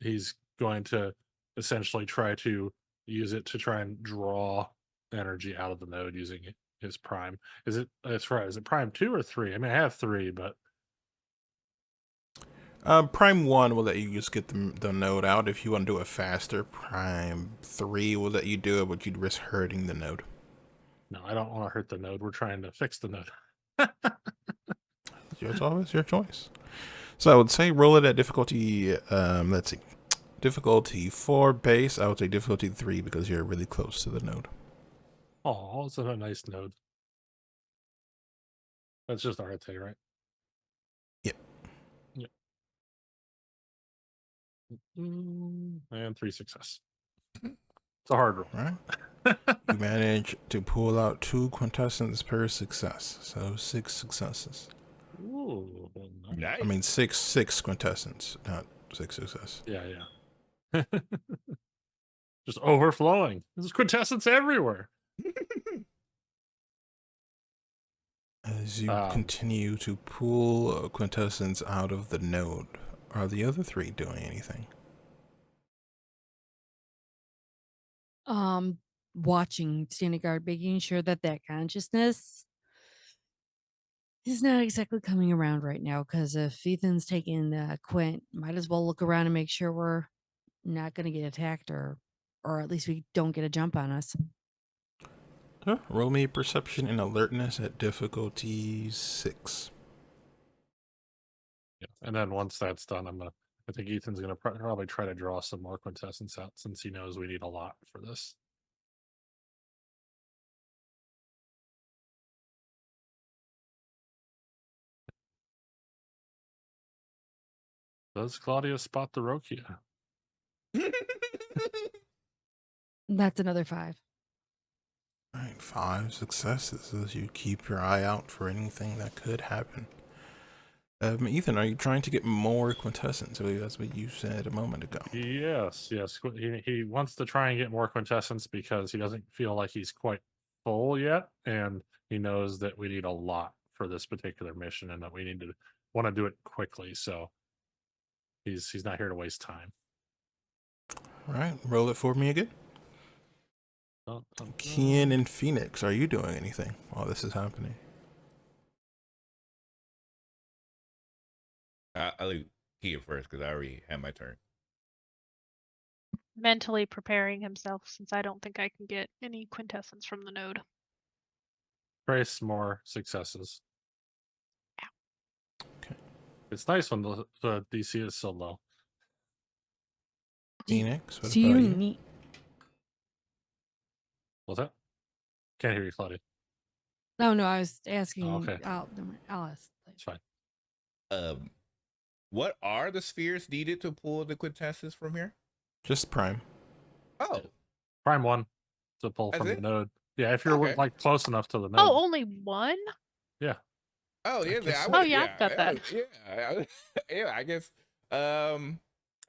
he's going to essentially try to use it to try and draw energy out of the node using is prime. Is it? That's right. Is it prime 2 or 3? I mean, I have 3, but Prime 1 will let you just get the node out if you want to do it faster. Prime 3 will let you do it, but you'd risk hurting the node. no, I don't want to hurt the node. We're trying to fix the node. It's always your choice. So I would say roll it at difficulty, let's see, difficulty 4 base. I would say difficulty 3 because you're really close to the node. Oh, it's a nice node. That's just Arate, right? Yep. Yep. And 3 success. It's a hard roll. Right? You manage to pull out 2 quintessence per success, so 6 successes. Ooh, nice. Nice. I mean, six quintessence, not 6 success. Yeah. Just overflowing. There's quintessence everywhere. As you continue to pull quintessence out of the node, are the other 3 doing anything? Watching, standing guard, making sure that consciousness is not exactly coming around right now. Because if Ethan's taking Quint, might as well look around and make sure we're not going to get attacked, or at least we don't get a jump on us. Roll me perception and alertness at difficulty 6. Yeah. And then once that's done, I think Ethan's gonna probably try to draw some more quintessence out since he knows we need a lot for this. Does Claudia spot the Rokia? That's another 5. All right, 5 successes as you keep your eye out for anything that could happen. Ethan, are you trying to get more quintessence? I believe that's what you said a moment ago. Yes. He wants to try and get more quintessence because he doesn't feel like he's quite full yet, and he knows that we need a lot for this particular mission, and that we want to do it quickly. So he's not here to waste time. All right, roll it for me again. Kian and Phoenix, are you doing anything while this is happening? I'll leave Kia first because I already had my turn. Mentally preparing himself since I don't think I can get any quintessence from the node. Trace more successes. Okay. It's nice when the DC is so low. Phoenix, what Do about you you? need? What's that? Can't hear you, Claudia. No, I was asking. Oh, okay. I'll ask. It's fine. What are the spheres needed to pull the quintessence from here? Just prime. Oh, Prime 1 to pull That's from the it? node. Yeah, if you're Okay. like close enough to the node. Oh, only 1? Yeah. oh yeah, guess I so. would, Oh, yeah, I've got that. Yeah, I guess. I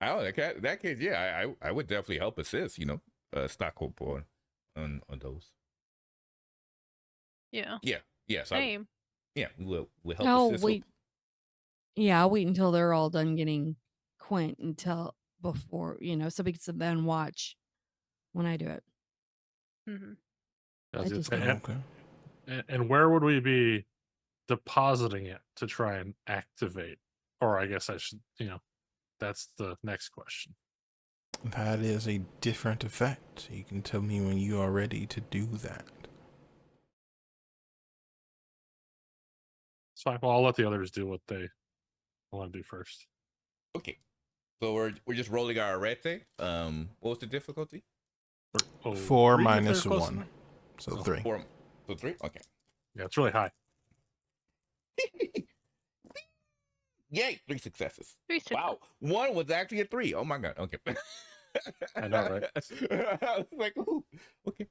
don't know. That case, yeah, I would definitely help assist. Stockholm on those. Yeah. Yeah. So Same. we'll help Oh assist. wait. Yeah, I'll wait until they're all done getting Quint before so we can then watch when I do it. Hmm. Does it- just- Okay. and where would we be depositing it to try and activate? Or I guess I should, that's the next question. That is a different effect. You can tell me when you are ready to do that. It's fine. Well, I'll let the others do what they want to do first. Okay. So we're just rolling our arete. What was the difficulty? 4 4 if minus they're close 1. enough. So Oh, 3. 4. So 3. Okay. Yeah, it's really high. Yay! 3 successes. 3 6. Wow. 1 was actually a 3. Oh my god. Okay. I know, right? I was like, ooh. Okay.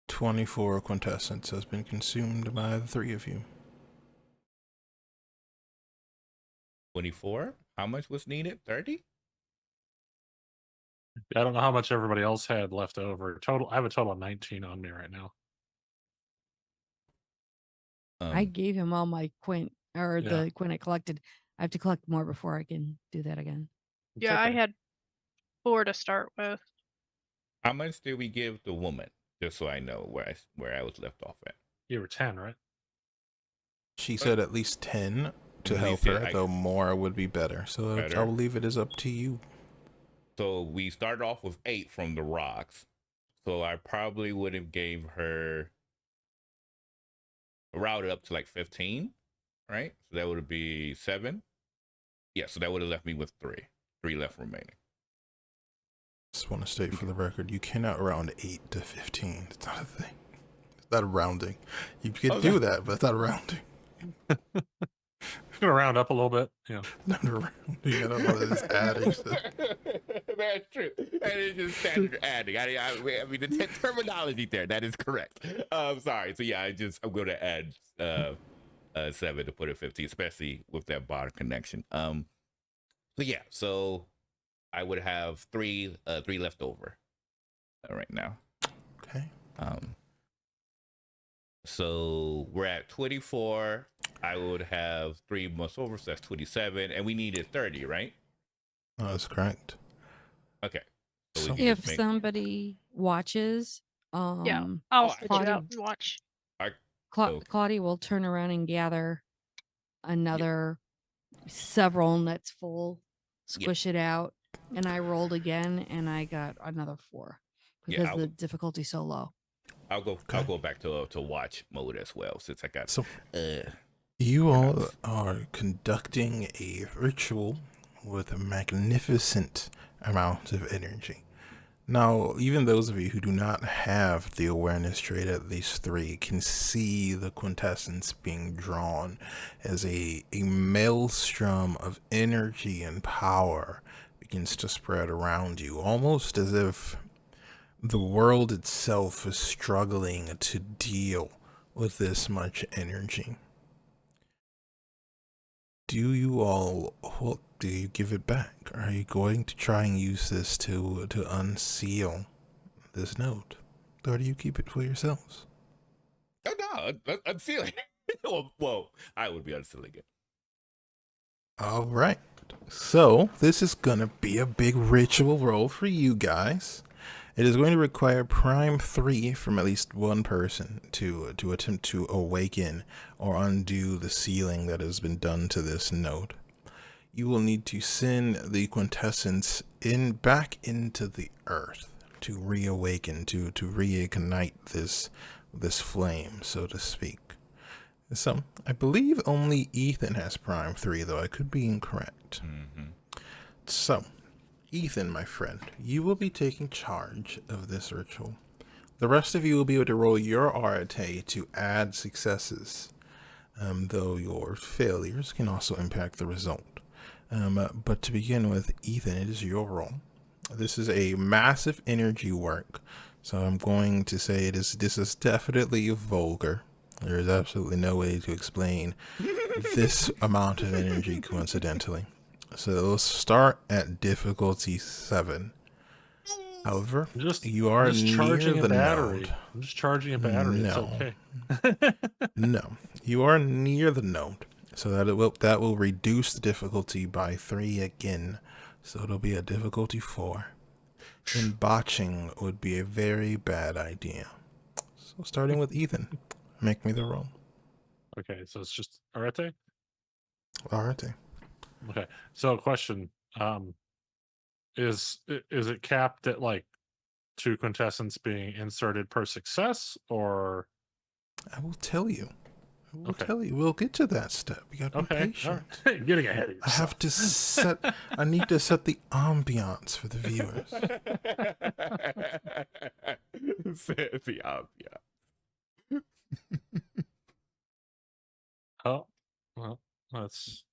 24 quintessence has been consumed by the 3 of you. 24. How much was needed? 30. I don't know how much everybody else had left over. I have a total of 19 on me right now. I gave him all my Quint Yeah. the Quint I collected. I have to collect more before I can do that again. It's Yeah, I okay. had 4 to start with. How much did we give the woman? just so I know where I was left off at. You were 10, right? She said at least 10 to At help least, yeah, her, though more would be better. So I Better. will leave it as up to you. So we started off with 8 from the rocks. So I probably would have gave her routed up to like 15, right? So that would be 7. Yeah, so that would have left me with 3. 3 left remaining. Just want to state for the record, you cannot round 8 to 15. It's not a thing. It's not a rounding. You can do that, but it's not a rounding. Gonna round up a little bit. Yeah. Not a rounding. I don't know that it's adding. So. That's true. That is just standard adding. I mean, the terminology there, that is correct. Sorry. So yeah, I'm going to add 7 to put it 15, especially with that bottom connection. So yeah, so I would have 3 left over right now. Okay. So we're at 24. I would have 3 months over, so that's 27, and we needed 30, right? That's correct. Okay. So- we can If just make- somebody watches, Yeah, Oh, I'll I switch it Claudia- out and watch. So- Claudia will turn around and gather another several nets full, squish it out, and I rolled again and I got another 4 because I'll- the difficulty's so low. I'll go back to watch mode as well, since I got So uh you all are conducting a ritual with a magnificent amount of energy. Now, even those of you who do not have the awareness trait, at least 3, can see the quintessence being drawn as a maelstrom of energy and power begins to spread around you, almost as if the world itself is struggling to deal with this much energy. Do you all, what do you give it back? Are you going to try and use this to unseal this note? Or do you keep it for yourselves? oh no, unsealing. well, I would be unsealing it. All right. So this is going to be a big ritual roll for you guys. It is going to require prime 3 from at least one person to attempt to awaken or undo the sealing that has been done to this node. You will need to send the quintessence back into the earth to reawaken, to reignite this flame, so to speak. So I believe only Ethan has prime 3, though I could be incorrect. So, Ethan, my friend, you will be taking charge of this ritual. The rest of you will be able to roll your arete to add successes, though your failures can also impact the result. But to begin with, Ethan, it is your roll. This is a massive energy work, so I'm going to say this is definitely vulgar. There is absolutely no way to explain this amount of energy coincidentally. So it'll start at difficulty 7. However, you are I'm just near charging the a battery. node. I'm just charging a battery. It's No. okay. No, you are near the node, so that will reduce the difficulty by 3 again. So it'll be a difficulty 4. And botching would be a very bad idea. So starting with Ethan, make me the roll. Okay, so it's just arete. Arete. Okay, so question: is it capped at like 2 quintessence being inserted per success, or I will tell you. Okay. We'll get to that step. You gotta be okay? patient. All right. Getting ahead of I have yourself. to I need to set the ambiance for the viewers. the ambiance. Oh, well, let's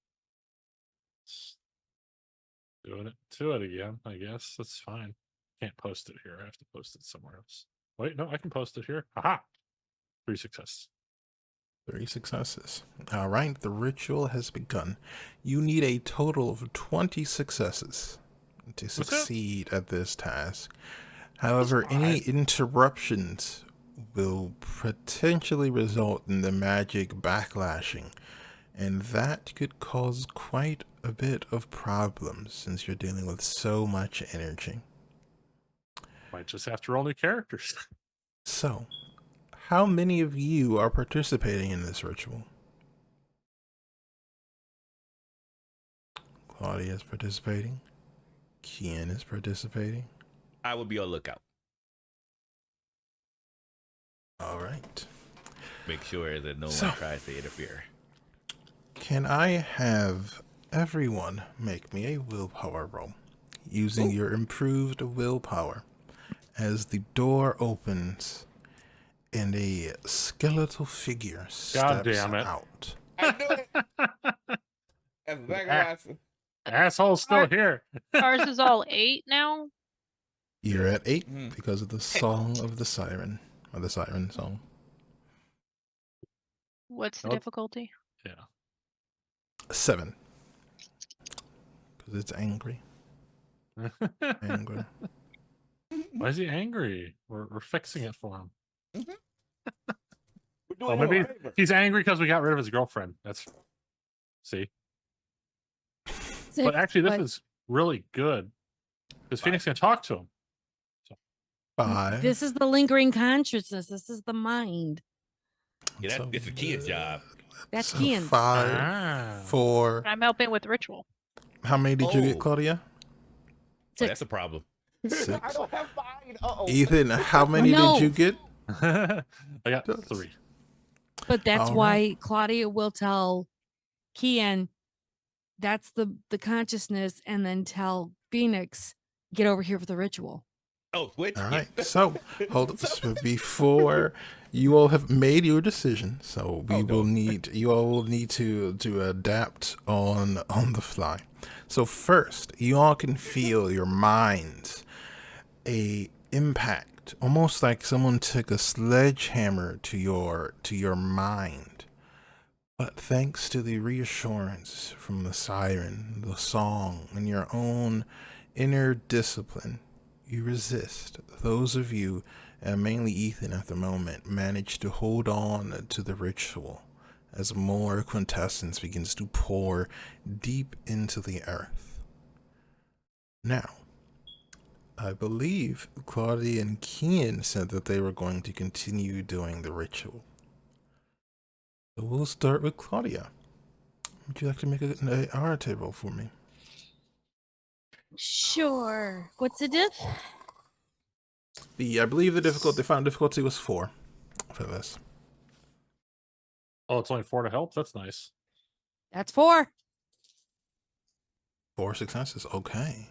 do it again. I guess that's fine. Can't post it here. I have to post it somewhere else. Wait, no, I can post it here. Aha! 3 successes. 3 successes. All right, the ritual has begun. You need a total of 20 successes to succeed at this task. However, any interruptions will potentially result in the magic backlashing, and that could cause quite a bit of problems since you're dealing with so much energy. Might just have to roll new characters. So, how many of you are participating in this ritual? Claudia is participating. Kian is participating. I will be on lookout. All right. Make sure that no So- one tries to interfere. Can I have everyone make me a willpower roll using your improved willpower as the door opens and a skeletal figure steps damn it. out? I knew it. That's exactly what I said. Asshole's still here. Ours is all 8 now. You're at 8 Mhm. because of the song of the siren, or the siren song. What's the Nope. difficulty? Yeah. 7 because it's angry. Angry. Why is he angry? We're fixing it for him. We're doing Oh, him maybe a favor. he's angry because we got rid of his girlfriend. That's see. But actually, this is really good because Phoenix can talk to him. 5. This is the lingering consciousness. This is the mind. Yeah, So, it's a kid's job. That's so Kian. 5, Ah. 4. I'm helping with ritual. How many did you Oh. get, Claudia? Oh, that's a problem. 6. I don't have mine. Uh-oh. Ethan, how many No. did you get? I got 3. But that's All why Claudia will tell Kian that's the consciousness, and then tell Phoenix, get over here for the ritual. Oh, switch. All Yeah. right. So, hold on. So before you all have made your decision, so we Oh, will no. need you all will need to adapt on the fly. So first, you all can feel your minds a impact, almost like someone took a sledgehammer to your mind. But thanks to the reassurance from the siren, the song, and your own inner discipline, you resist. Those of you, and mainly Ethan at the moment, manage to hold on to the ritual as more quintessence begins to pour deep into the earth. Now, I believe Claudia and Kian said that they were going to continue doing the ritual. So we'll start with Claudia. Would you like to make an R table for me? Sure. What's the diff? I believe the final difficulty was 4 for this. Oh, it's only 4 to help. That's nice. That's 4. 4 successes. Okay.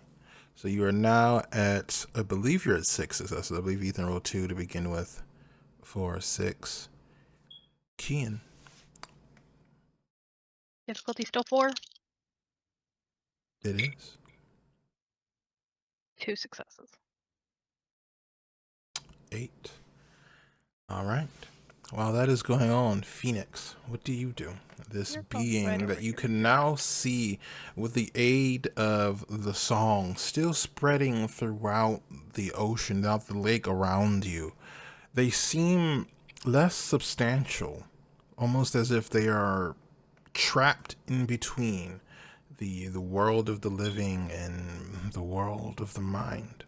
So you are now at, I believe you're at 6 successes. I believe Ethan rolled 2 to begin with. 4, 6. Kian. Difficulty still 4. It is. 2 successes. 8. All right. While that is going on, Phoenix, what do you do? This You're probably being right that over you here. can now see with the aid of the song still spreading throughout the ocean, throughout the lake around you, they seem less substantial, almost as if they are trapped in between the world of the living and the world of the mind.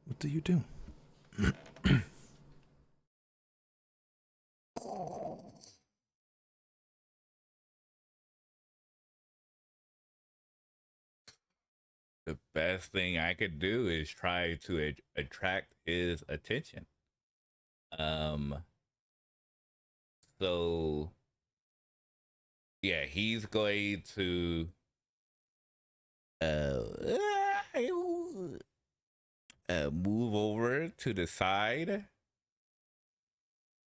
What do you do? The best thing I could do is try to attract his attention. So yeah, he's going to move over to the side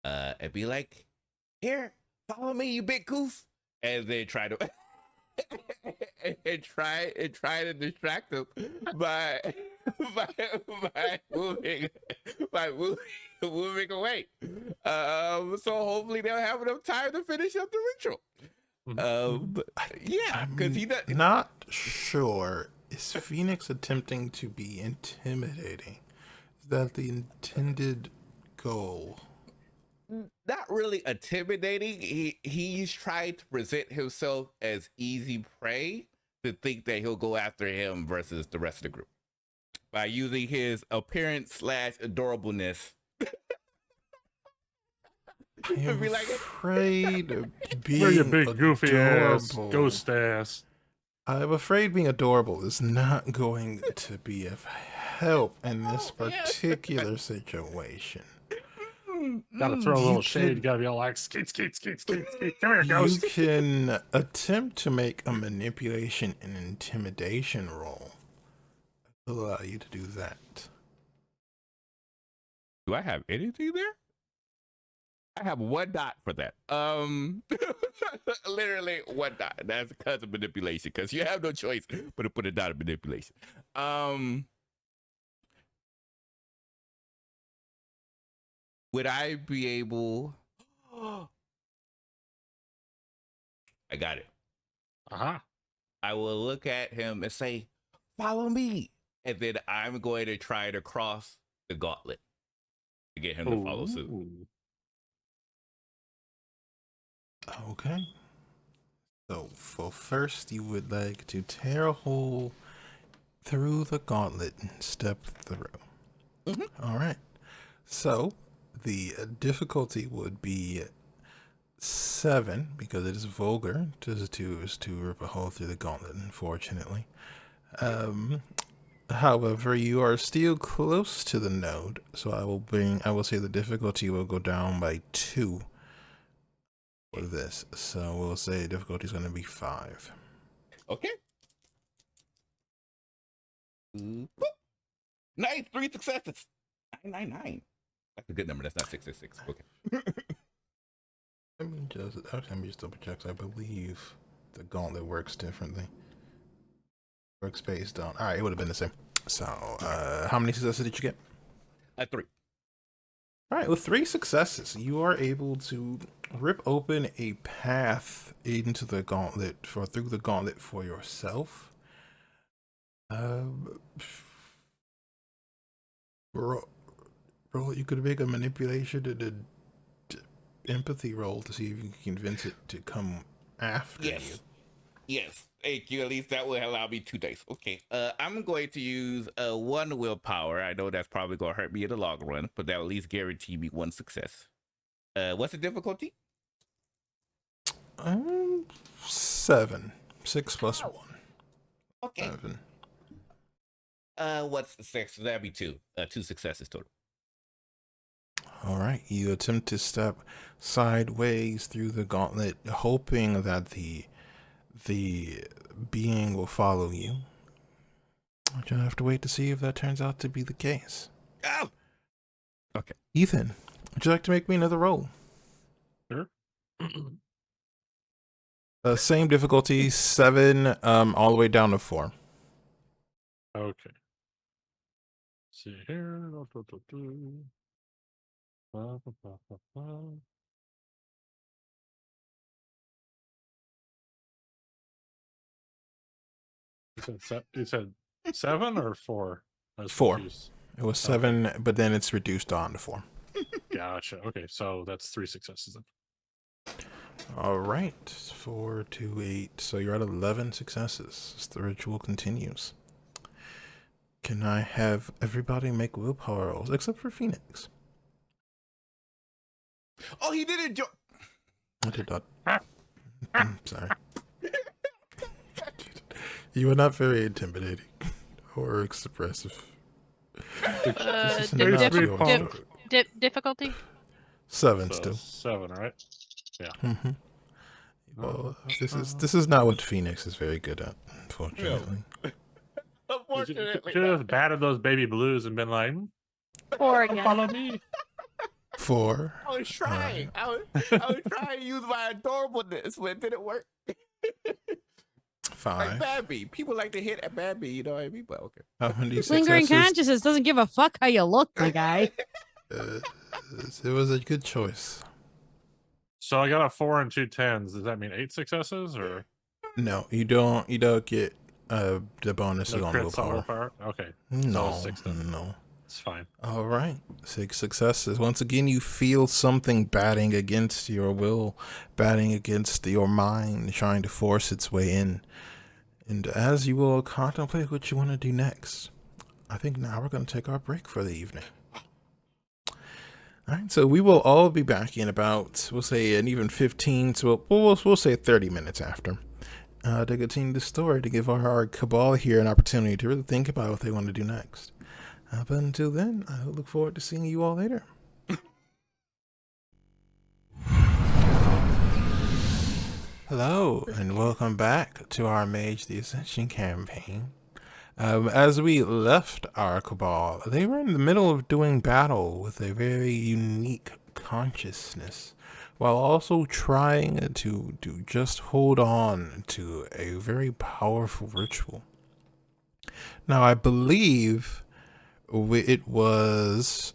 and be like, "Here, follow me, you big goof," and then try to and try to distract him by moving moving away. So hopefully they'll have enough time to finish up the ritual. Yeah, because he does. Not sure. Is Phoenix attempting to be intimidating? Is that the intended goal? Not really intimidating. He's trying to present himself as easy prey to think that he'll go after him versus the rest of the group by using his appearance / adorableness I am Be like- afraid Where your being big goofy ass, adorable. ghost ass. I'm afraid being adorable is not going to be of help in this Oh, yeah. particular situation. Gotta throw a You little shade. You could- gotta be all like, skeet, skeet, skeet, skeet, skeet. Come here, You ghost. can attempt to make a manipulation and intimidation roll. I'll allow you to do that. Do I have anything there? I have 1 dot for that. Literally 1 dot. That's because of manipulation. Because you have no choice but to put a dot of manipulation. Would I be able? I got it. Uh-huh. I will look at him and say, "Follow me," and then I'm going to try to cross the gauntlet to get him to follow suit. Ooh. Okay. So, for first, you would like to tear a hole through the gauntlet and step through. Mhm. All right. So, the difficulty would be 7 because it is vulgar to rip a hole through the gauntlet, unfortunately. However, you are still close to the node, so I will say the difficulty will go down by 2 for this. So we'll say difficulty is going to be 5. Okay. Boop. Nice, 3 successes. 999. That's a good number. That's not 666. Okay. Let me just double check. I believe the gauntlet works differently. Works based on. All right, it would have been the same. So, how many successes did you get? 3. All right, with 3 successes, you are able to rip open a path into the gauntlet through the gauntlet for yourself. Roll. You could make a manipulation and empathy roll to see if you can convince it to come after you. Yes. Thank you. At least that will allow me 2 dice. Okay. I'm going to use 1 willpower. I know that's probably going to hurt me in the long run, but that will at least guarantee me 1 success. What's the difficulty? 7. 6 plus 1. Okay. 7. What's the 6? That'd be 2. 2 successes total. All right. You attempt to step sideways through the gauntlet, hoping that the being will follow you. You'll have to wait to see if that turns out to be the case. Oh! Okay. Ethan, would you like to make me another roll? Sure. Same difficulty, 7, all the way down to 4. Okay. See here. Ba, ba, ba, ba, ba. You said 7 or 4? I was 4. confused. It was 7, but then it's reduced down to 4. Gotcha. Okay, so that's 3 successes then. All right, 4, 2, 8. So you're at 11 successes. As the ritual continues. Can I have everybody make willpower rolls except for Phoenix? Oh, he did it. I did not. I'm sorry. You are not very intimidating or expressive. This is not your story. Difficulty? 7 So still. 7, right? Yeah. Mm-hmm. Well, this is not what Phoenix is very good at, unfortunately. Unfortunately. Should have batted those baby blues and been like, 4 again. follow me. 4. I was trying. I was trying to use my adorableness, but it didn't work. 5. Like Babby. People like to hit at Babby, you know what I mean? But okay. How many Lingering successes? consciousness doesn't give a fuck how you look, my guy. It was a good choice. So I got a 4 and 2 10s. Does that mean 8 successes or No, you don't get the bonuses no on crits on willpower. willpower? Okay, No, 6 then. no. It's fine. All right, 6 successes. Once again, you feel something batting against your will, batting against your mind, trying to force its way in. And as you will contemplate what you want to do next, I think now we're going to take our break for the evening. All right, so we will all be back in about, we'll say, an even 15, so we'll say 30 minutes after, to continue the story, to give our cabal here an opportunity to really think about what they want to do next. But until then, I look forward to seeing you all later. Hello, and welcome back to our Mage the Ascension campaign. As we left our cabal, they were in the middle of doing battle with a very unique consciousness, while also trying to just hold on to a very powerful ritual. Now, I believe it was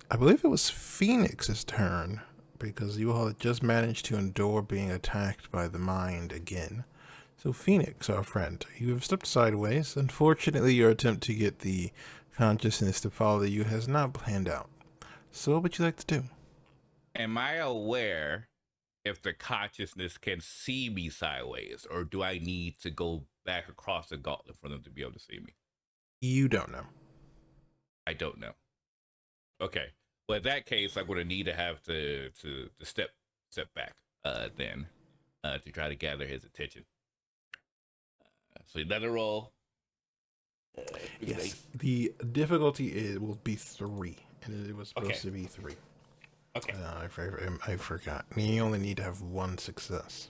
Phoenix's turn, because you all had just managed to endure being attacked by the mind again. So Phoenix, our friend, you have stepped sideways. Unfortunately, your attempt to get the consciousness to follow you has not planned out. So what would you like to do? Am I aware if the consciousness can see me sideways, or do I need to go back across the gauntlet for them to be able to see me? You don't know. I don't know. Okay. Well, in that case, I'm going to need to have to step back then to try to gather his attention. So another roll. Yes. The difficulty will be 3, and it was supposed to be 3. Okay. I forgot. You only need to have 1 success.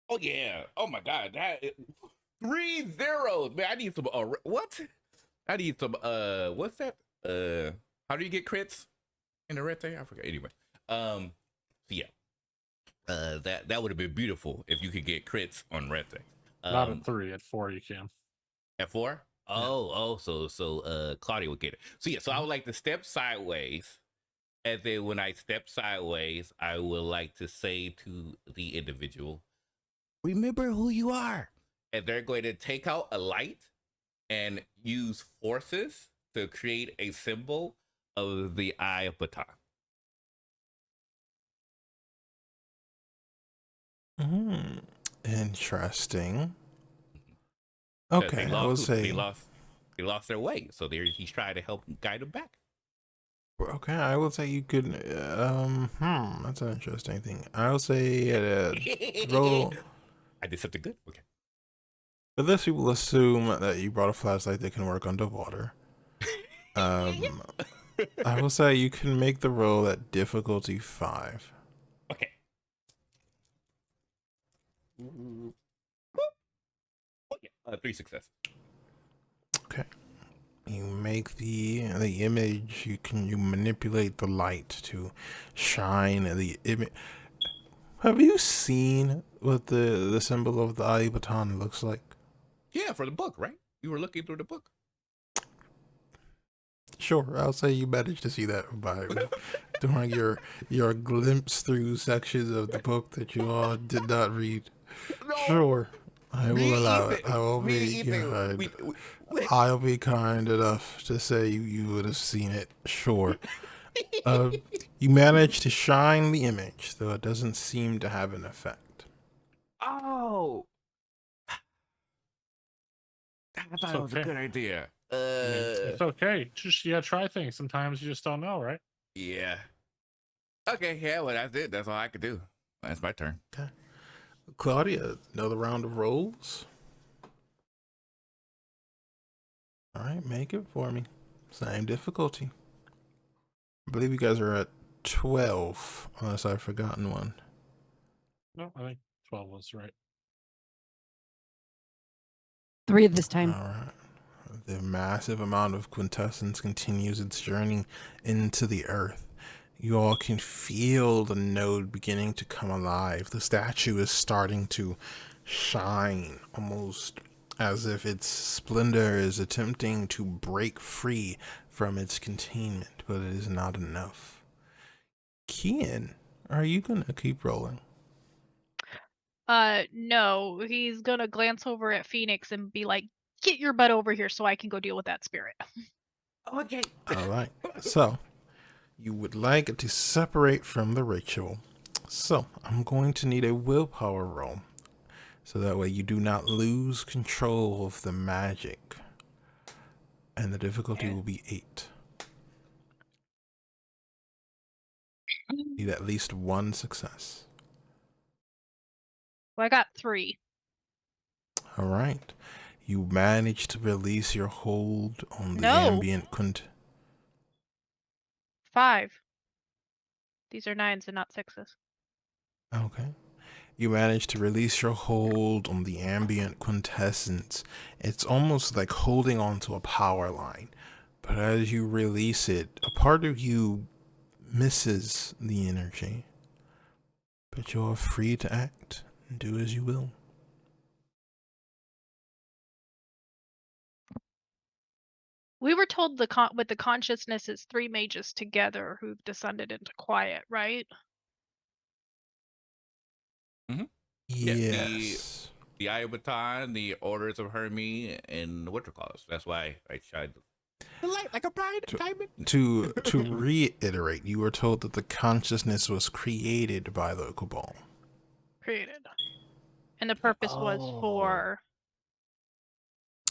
Oh yeah. Oh my God. 3 zeros. Man, I need some. What? I need some. What's that? How do you get crits in the red thing? I forgot. Anyway. So yeah. That would have been beautiful if you could get crits on red thing. Not at 3, at 4 you can. At 4? Oh, so Claudia would get it. So yeah, so I would like to step sideways, and then when I step sideways, I would like to say to the individual, "Remember who you are," and they're going to take out a light and use forces to create a symbol of the Eye of Ptah. Interesting. Okay, I will say they lost their way, so he's trying to help guide them back. Okay, I will say you could. That's an interesting thing. I will say roll. I did something good. Okay. For this, we will assume that you brought a flashlight that can work underwater. I will say you can make the roll at difficulty 5. Okay. Okay. 3 successes. Okay. You make the image. You manipulate the light to shine the image. Have you seen what the symbol of the Eye Baton looks like? Yeah, for the book, right? You were looking through the book. Sure, I'll say you managed to see that by during your glimpse through sections of the book that you all did not read. No. Sure, I will allow it. I will be kind. I'll be kind enough to say you would have seen it. Sure. You managed to shine the image, though it doesn't seem to have an effect. Oh. I thought it was a good idea. It's okay. Just try things. Sometimes you just don't know, right? Yeah. Okay, yeah, well that's it. That's all I could do. That's my turn. Okay. Claudia, another round of rolls. All right, make it for me. Same difficulty. I believe you guys are at 12, unless I've forgotten one. No, I think 12 was right. 3 this time. All right. The massive amount of quintessence continues its journey into the earth. You all can feel the node beginning to come alive. The statue is starting to shine, almost as if its splendor is attempting to break free from its containment, but it is not enough. Kian, are you going to keep rolling? No, he's gonna glance over at Phoenix and be like, "Get your butt over here so I can go deal with that spirit." Okay. All right. So, you would like to separate from the ritual. So, I'm going to need a willpower roll. So that way you do not lose control of the magic. And the difficulty will be 8. Need at least one success. Well, I got 3. All right. You manage to release your hold on the No. ambient 5. These are 9s and not 6s. Okay. You manage to release your hold on the ambient quintessence. It's almost like holding onto a power line. But as you release it, a part of you misses the energy. But you're free to act and do as you will. We were told with the consciousness is 3 mages together who've descended into quiet, right? Yes. The Eye of Baton, the Orders of Hermes, and what you call it. That's why I tried to light like a blind diamond. To reiterate, you were told that the consciousness was created by the cabal. Created. And the purpose was for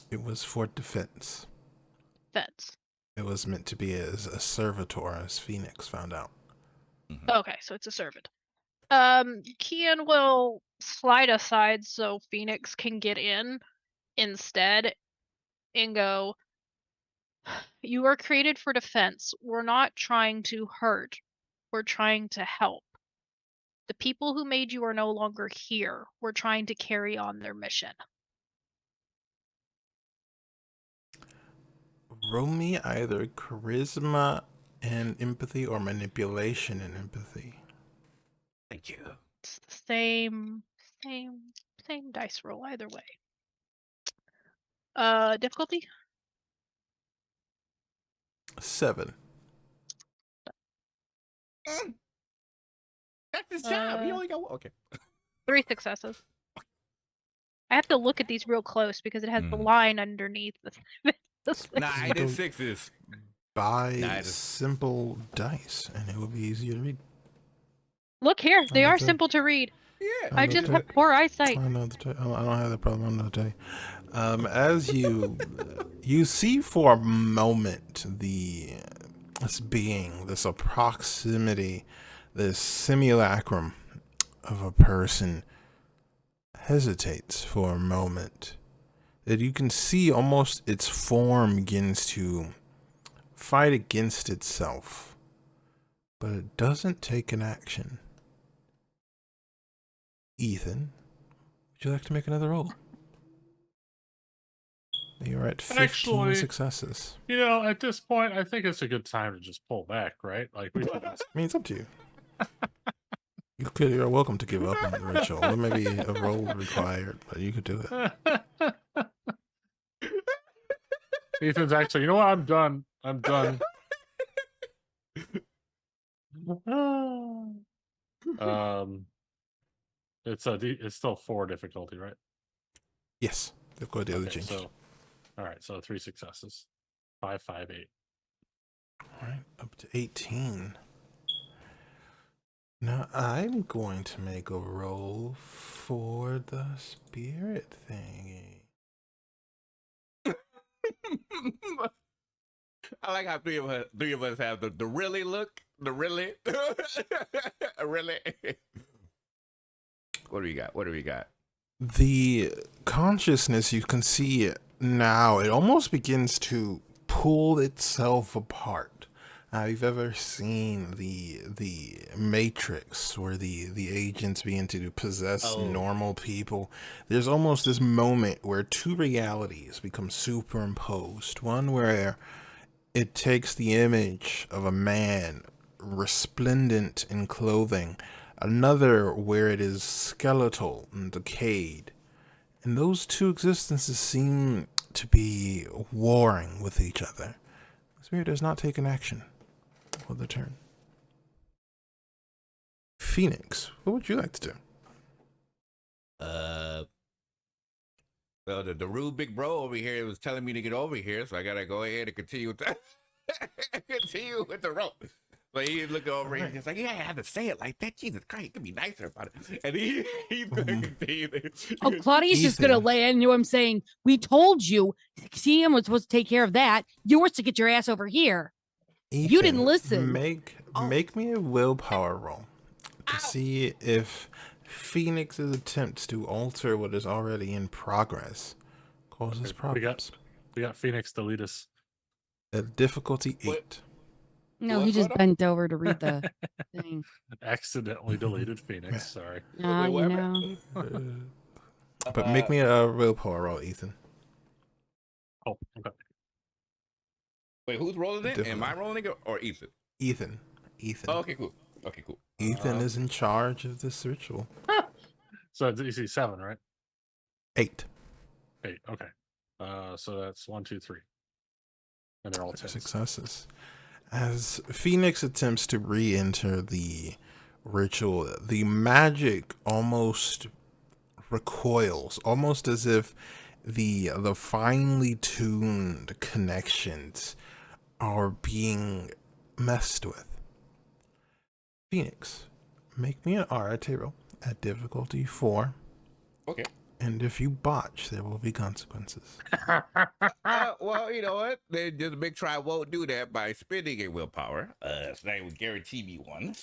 It was for defense. defense. It was meant to be as a servitor, as Phoenix found out. Okay, so it's a servant. Kian will slide aside so Phoenix can get in instead and go, you were created for defense. We're not trying to hurt. We're trying to help. The people who made you are no longer here. We're trying to carry on their mission. Roll me either charisma and empathy or manipulation and empathy. Thank you. It's the same dice roll either way. Difficulty? 7. That's his job. He only got one. Okay. 3 successes. I have to look at these real close because it has the line underneath the 9 and 6s. Buy simple dice, and it will be easier to read. Look here, they are simple to read. Yeah. I just have poor eyesight. I know I don't have that problem. I'm not tell you. As you see for a moment this being, this proximity, this simulacrum of a person hesitates for a moment. That you can see almost its form begins to fight against itself, but it doesn't take an action. Ethan, would you like to make another roll? You're at 15 Actually, successes. You know, at this point, I think it's a good time to just pull back, right? Like we should just... I mean, it's up to you. You're welcome to give up on the ritual. There may be a roll required, but you could do it. Ethan's actually, you know what? I'm done. It's still 4 difficulty, right? Yes, they've got the other change. So, all right, so 3 successes. 5, 5, 8. All right, up to 18. Now I'm going to make a roll for the spirit thingy. I like how three of us have the really look, the really, really. What do we got? The consciousness, you can see it now, it almost begins to pull itself apart. You've ever seen the Matrix where the agents begin to possess normal people? There's almost this moment where 2 realities become superimposed. One where it takes the image of a man resplendent in clothing. Another where it is skeletal and decayed. And those 2 existences seem to be warring with each other. The spirit does not take an action for the turn. Phoenix, what would you like to do? Well, the rude big bro over here was telling me to get over here, so I gotta go ahead and continue with continue with the rope. So he's looking over here, he's like, "Yeah, I have to say it like that. Jesus Christ, you can be nicer about it." And he's gonna continue. Claudia's just gonna lay into him saying, "We told you, CM was supposed to take care of that. You were to get your ass over here. You didn't listen." Make Make me a willpower roll to Ow. see if Phoenix's attempts to alter what is already in progress causes Okay, problems. We got Phoenix to lead us. Difficulty What? 8. No, What's he just going on? bent over to read the thing. Accidentally deleted Phoenix. Yeah. Sorry. Yeah, Wait, you what know. But make me a willpower roll, Ethan. Oh, okay. Wait, who's rolling it? Am I Difficult. rolling it or Ethan? Ethan. Oh, okay, cool. Okay, cool. Ethan is in charge of this ritual. So it's DC 7, right? 8. 8. Okay. So that's 1, 2, 3, and they're all 10s. Successes. As Phoenix attempts to re-enter the ritual, the magic almost recoils, almost as if the finely tuned connections are being messed with. Phoenix, make me an RT roll at difficulty 4, Okay. and if you botch, there will be consequences. Well, you know what? Then just make sure I won't do that by spending a willpower. So that would guarantee me one.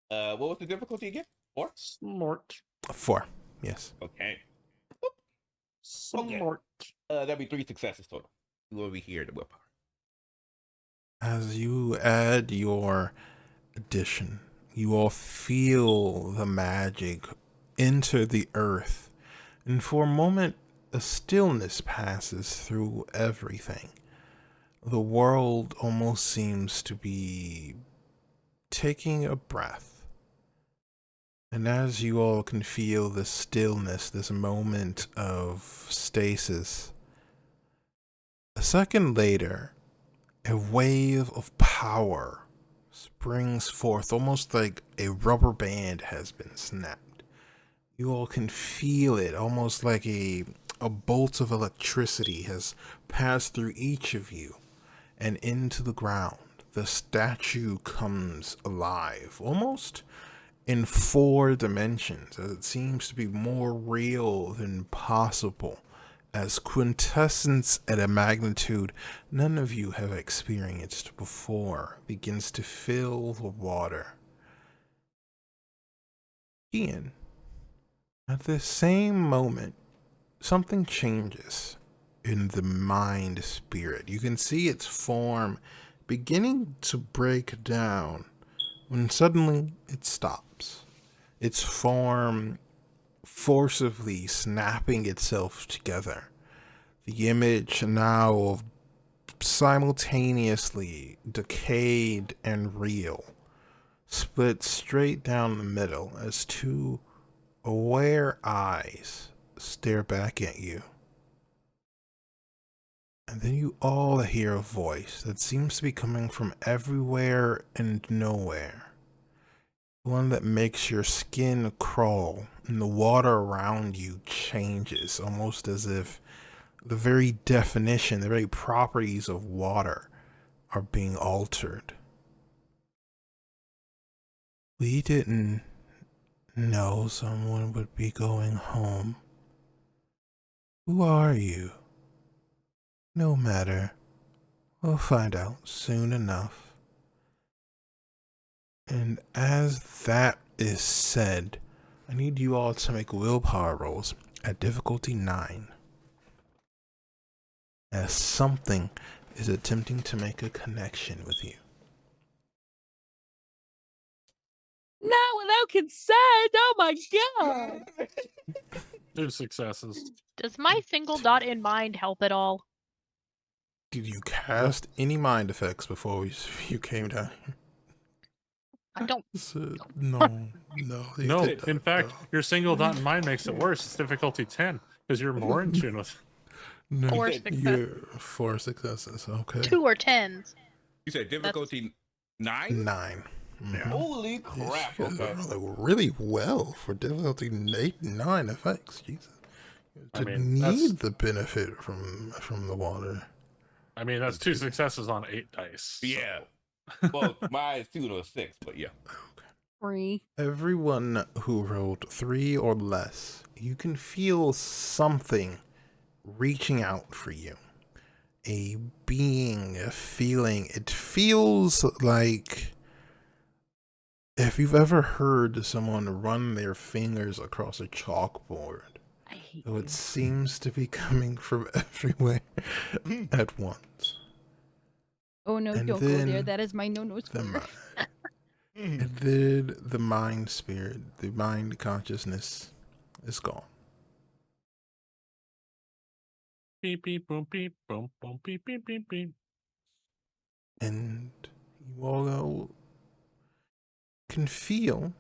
What was the difficulty again? 4? Smart. 4, yes. Okay. Smart. That'd be 3 successes total. You will be here at the willpower. As you add your addition, you all feel the magic enter the earth, and for a moment, a stillness passes through everything. The world almost seems to be taking a breath. And as you all can feel this stillness, this moment of stasis, a second later, a wave of power springs forth, almost like a rubber band has been snapped. You all can feel it, almost like a bolt of electricity has passed through each of you and into the ground. The statue comes alive, almost in 4 dimensions, as it seems to be more real than possible, as quintessence at a magnitude none of you have experienced before begins to fill the water. Ian, at the same moment, something changes in the mind spirit. You can see its form beginning to break down when suddenly it stops. Its form forcibly snapping itself together. The image now of simultaneously decayed and real, split straight down the middle as 2 aware eyes stare back at you. And then you all hear a voice that seems to be coming from everywhere and nowhere. One that makes your skin crawl and the water around you changes, almost as if the very definition, the very properties of water are being altered. We didn't know someone would be going home. Who are you? No matter. We'll find out soon enough. And as that is said, I need you all to make willpower rolls at difficulty 9. As something is attempting to make a connection with you. Not without consent. Oh my god. 2 successes. Does my single dot in mind help at all? Did you cast any mind effects before you came down here? I don't. No. You No, did in not, fact, no. your single dot in mind makes it worse. It's difficulty 10 because you're more in tune with. No, 4 said successes. you're 4 successes. Okay. 2 or 10s. You said difficulty 9? 9. Yeah. Holy crap. You guys Okay. are rolling really well for difficulty 8 and 9 effects. Jesus. I To mean, that's- need the benefit from the water. I mean, that's 2 successes on 8 dice. so- Yeah. Well, mine is 2 to 6, but yeah. 3. Everyone who rolled 3 or less, you can feel something reaching out for you. A being, a feeling. It feels like If you've ever heard someone run their fingers across a chalkboard, I hate though you. it seems to be coming from everywhere at once. Oh no, And don't go there. then That is my no the square. mind. And then the mind spirit, the mind consciousness is gone. Beep beep boom beep boom boom beep beep beep beep. And you all can feel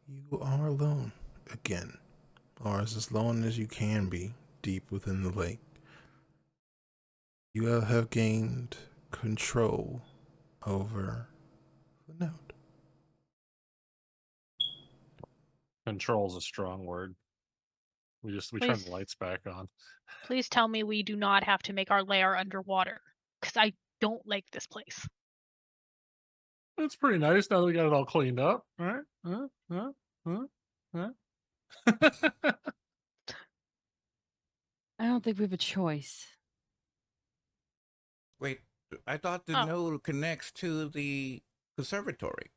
you are alone again, or as alone as you can be deep within the lake. You have gained control over the node. Control's a strong word. We turn Please. the lights back on. Please tell me we do not have to make our lair underwater, because I don't like this place. It's pretty nice now that we got it all cleaned up, right? Huh? I don't think we have a choice. Wait, I thought the Oh. node connects to the conservatory.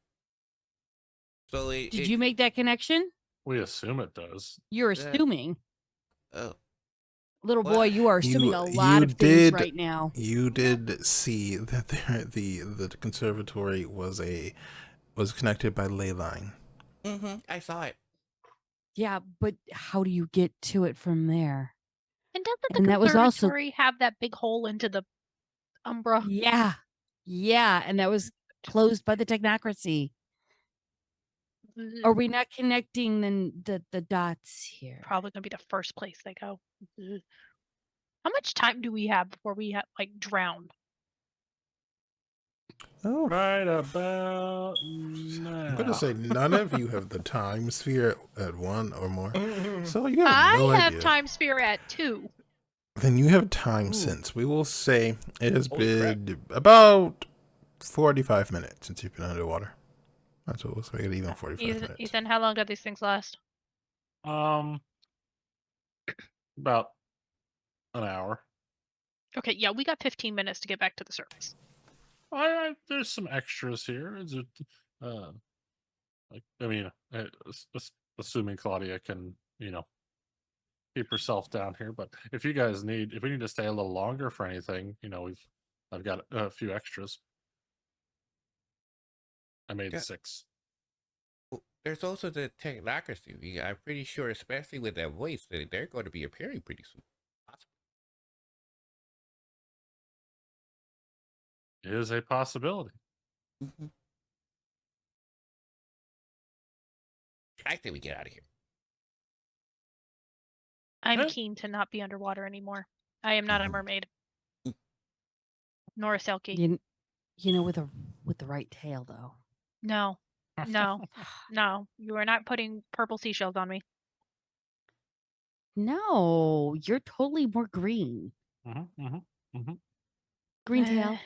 So Did you make that connection? We assume it does. You're That- assuming. Oh, Little Well, boy, you are assuming a lot you of things did- right now. You did see that the conservatory was connected by ley line. I saw it. Yeah, but how do you get to it from there? And doesn't the And that was also- conservatory have that big hole into the umbra? Yeah. Yeah, and that was closed by the technocracy. Are we not connecting the dots here? Probably gonna be the first place they go. Ugh. How much time do we have before we drown? Oh, Right about now. I'm gonna say none of you have the time sphere at 1 or more, so you have I no have idea. time sphere at 2. Then you have time since. We will say it has Holy crap. been about 45 minutes since you've been underwater. That's what we'll say. Even 45 minutes. Ethan, how long do these things last? About an hour. Okay, yeah, we got 15 minutes to get back to the surface. There's some extras here. Is it? Assuming Claudia can, keep herself down here. But if we need to stay a little longer for anything, I've got a few extras. I made Yeah. 6. There's also the technocracy. I'm pretty sure, especially with that voice, that they're going to be appearing pretty soon. Is a possibility. I think we get out of here. I'm Huh? keen to not be underwater anymore. I am not a mermaid. Nor a Selkie. You know, with the right tail though. No. No. No. You are not putting purple seashells on me. No, you're totally more green. Green tail.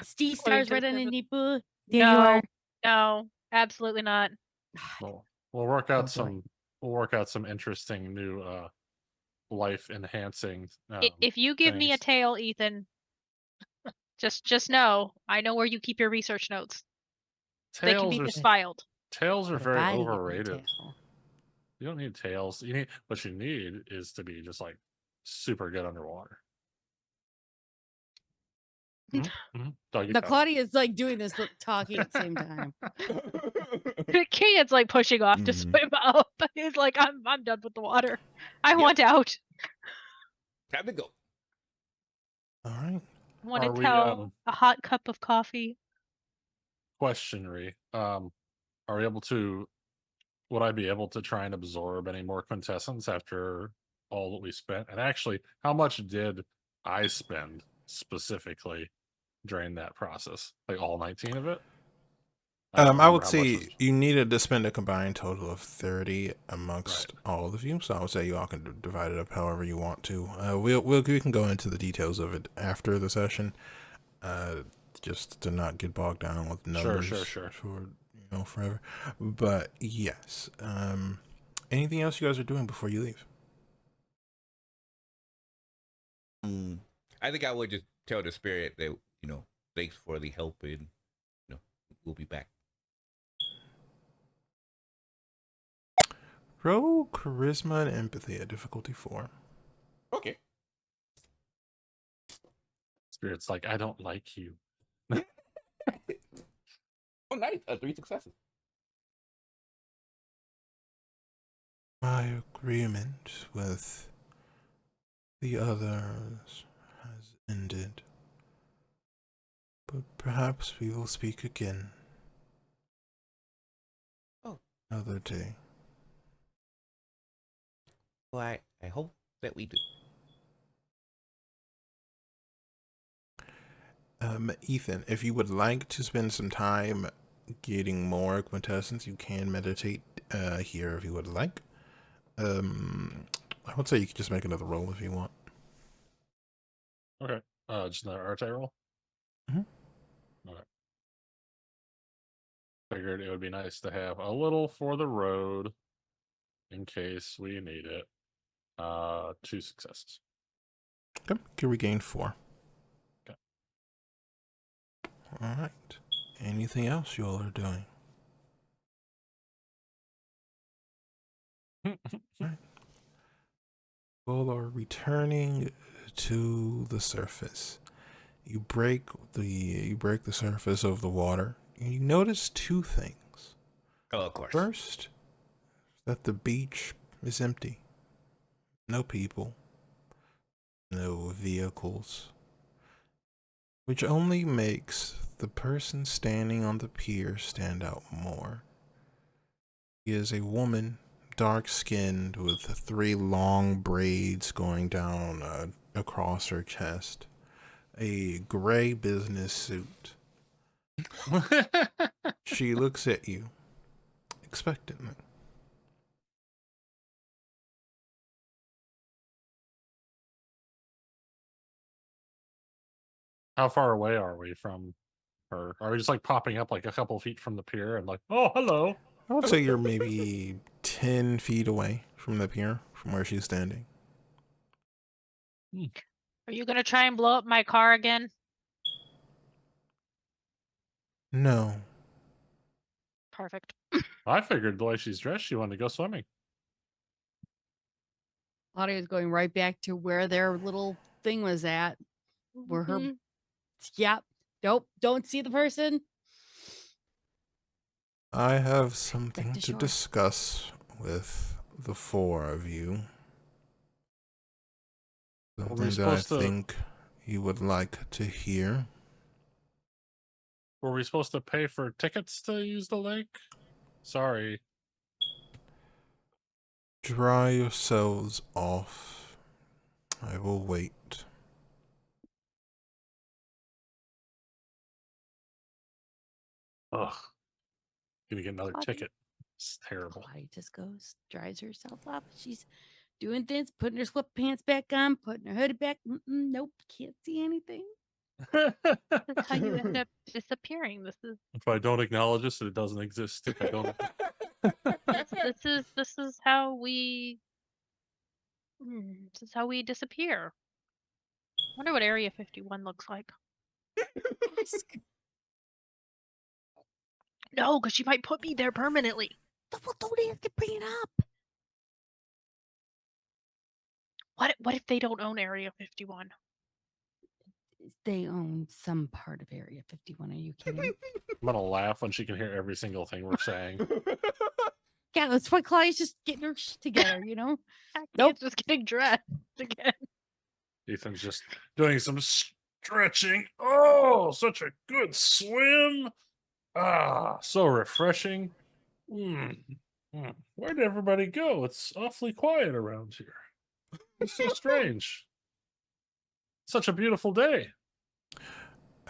Steve stars right on the nipple. There you are. No, absolutely not. We'll work out Oh, boy. We'll work out some interesting new life enhancing. If you give me a things. tail, Ethan, just know I know where you keep your research notes. They can be filed. Tails are But if very I get my overrated. tail- You don't need tails. What you need is to be just like super good underwater. Doggy Now paddle. Claudia's like doing this but talking at the same time. Kian's like pushing off to Mhm. swim up. He's like, I'm done with the water. I want out. Time to go. All right. I want Are to we, tell a hot cup of coffee. Question, Ree. Are we able to? Would I be able to try and absorb any more quintessence after all that we spent? And actually, how much did I spend specifically during that process? Like all 19 of it? don't I remember would how much say was- you needed to spend a combined total of 30 amongst all of you. So I would say you all can divide it up however you want to. We can go into the details of it after the session, just to not get bogged down with numbers. Sure. For forever. But yes. Anything else you guys are doing before you leave? I think I would just tell the spirit that, thanks for the help and, we'll be back. Roll charisma and empathy at difficulty 4. Okay. Spirit's like, I don't like you. Oh, nice. 3 successes. My agreement with the others has ended, but perhaps we will speak again. Oh. Another day. Well, I hope that we do. Ethan, if you would like to spend some time getting more quintessence, you can meditate here if you would like. I would say you could just make another roll if you want. Okay. Just another Arte roll? Mhm. Okay. Figured it would be nice to have a little for the road in case we need it. 2 successes. Okay, you regain 4. Okay. All right. Anything else you all are doing? Right. All are returning to the surface. You break the surface of the water, and you notice 2 things. Oh, of course. First, that the beach is empty. No people, no vehicles, which only makes the person standing on the pier stand out more. She is a woman, dark-skinned, with 3 long braids going down across her chest, a gray business suit. She looks at you expectantly. How far away are we from her? Are we just like popping up like a couple feet from the pier and like, oh, hello? I would say you're maybe 10 feet away from the pier, from where she's standing. Are you gonna try and blow up my car again? No. Perfect. I figured the way she's dressed, she wanted to go swimming. Claudia's going right back to where their little thing was at. Where her Mhm. Yep. Nope. Don't see the person. I have something to to shore. discuss with the 4 of you. we Something that I supposed to- think you would like to hear. Were we supposed to pay for tickets to use the lake? Sorry. Dry yourselves off. I will wait. Ugh. Gonna get another Claudia. ticket. It's terrible. Claudia just goes, dries herself off. She's doing things, putting her sweatpants back on, putting her hoodie back. Nope, can't see anything. That's how you end up disappearing. This is If I don't acknowledge this, it doesn't exist. If I don't, this is how we this is how we disappear. Wonder what Area 51 looks like. Ask. No, because she might put me there permanently. Well, don't ask to bring it up. What if they don't own Area 51? They own some part of Area 51. Are you kidding? I'm gonna laugh when she can hear every single thing we're saying. Yeah, that's why Claudia's just getting her shit together, you know? Nope. Just getting dressed again. Ethan's just doing some stretching. Oh, such a good swim. Ah, so refreshing. Where'd everybody go? It's awfully quiet around here. It's so strange. Such a beautiful day.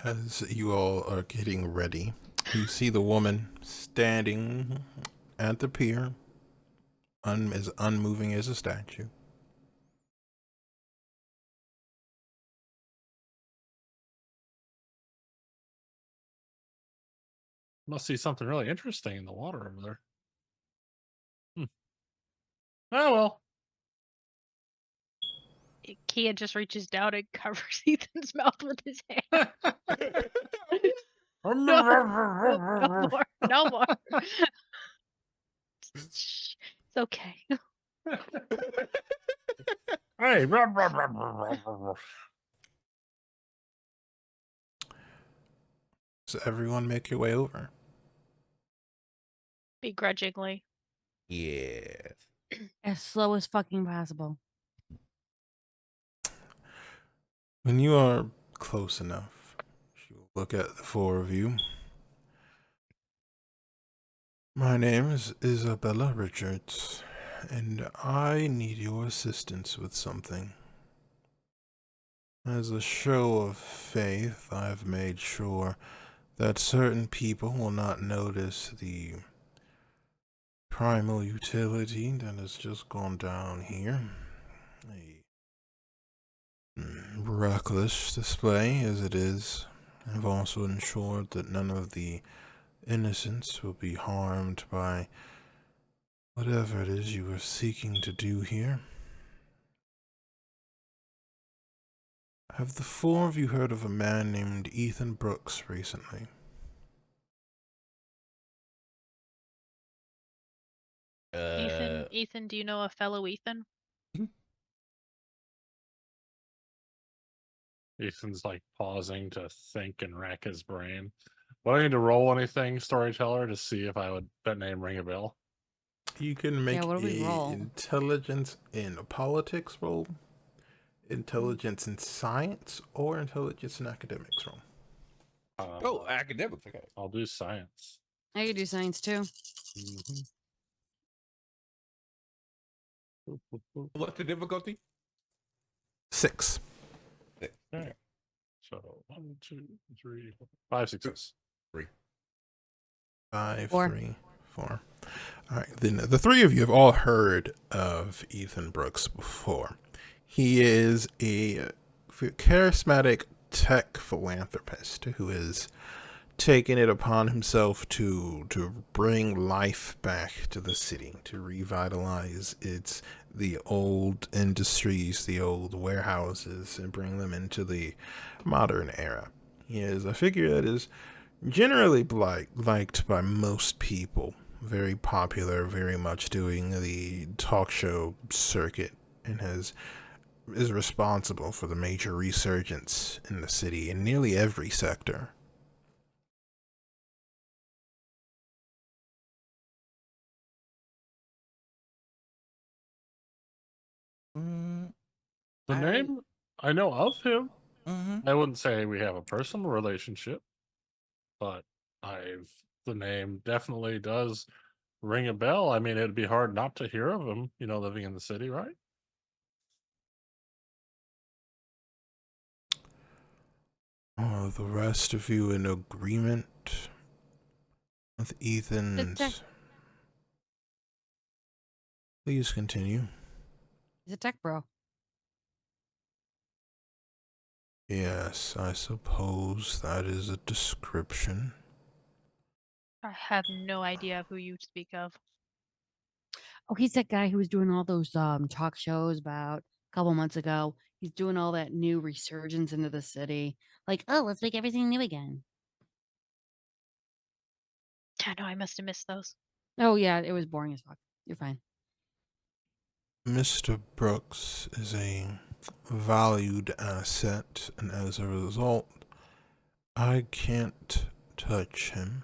As you all are getting ready, you see the woman standing at the pier, as unmoving as a statue. Must see something really interesting in the water over there. Oh well. Kia just reaches down and covers Ethan's mouth with his hand. No more. No more. It's okay. Hey, So everyone make your way over. Begrudgingly. Yes. As slow as fucking possible. When you are close enough, she will look at the four of you. My name is Isabella Richards, and I need your assistance with something. As a show of faith, I've made sure that certain people will not notice the primal utility that has just gone down here. A reckless display as it is. I've also ensured that none of the innocents will be harmed by whatever it is you are seeking to do here. Have the four of you heard of a man named Ethan Brooks recently? Ethan, do you know a fellow Ethan? Ethan's like pausing to think and rack his brain. Would I need to roll anything, storyteller, to see if I would that name ring a bell? You can make what do we a roll? intelligence in politics roll, intelligence in science, or intelligence in academics roll. Oh, academics. Okay. I'll do science. I could do science too. What's the difficulty? 6. Okay. So 1, 2, 3, 4, 5 success. 5, Four. 3, 4. All right. Then the three of you have all heard of Ethan Brooks before. He is a charismatic tech philanthropist who has taken it upon himself to bring life back to the city, to revitalize the old industries, the old warehouses, and bring them into the modern era. He is a figure that is generally liked by most people, very popular, very much doing the talk show circuit, and is responsible for the major resurgence in the city in nearly every sector. The name I know of him. Mm-hmm. I wouldn't say we have a personal relationship, but the name definitely does ring a bell. I mean, it'd be hard not to hear of him, living in the city, right? Are the rest of you in agreement with Ethan's? Please continue. He's a tech bro. Yes, I suppose that is a description. I have no idea of who you speak of. Oh, he's that guy who was doing all those talk shows about a couple months ago. He's doing all that new resurgence into the city. Like, oh, let's make everything new again. I know I must have missed those. Oh yeah, it was boring as fuck. You're fine. Mr. Brooks is a valued asset, and as a result, I can't touch him.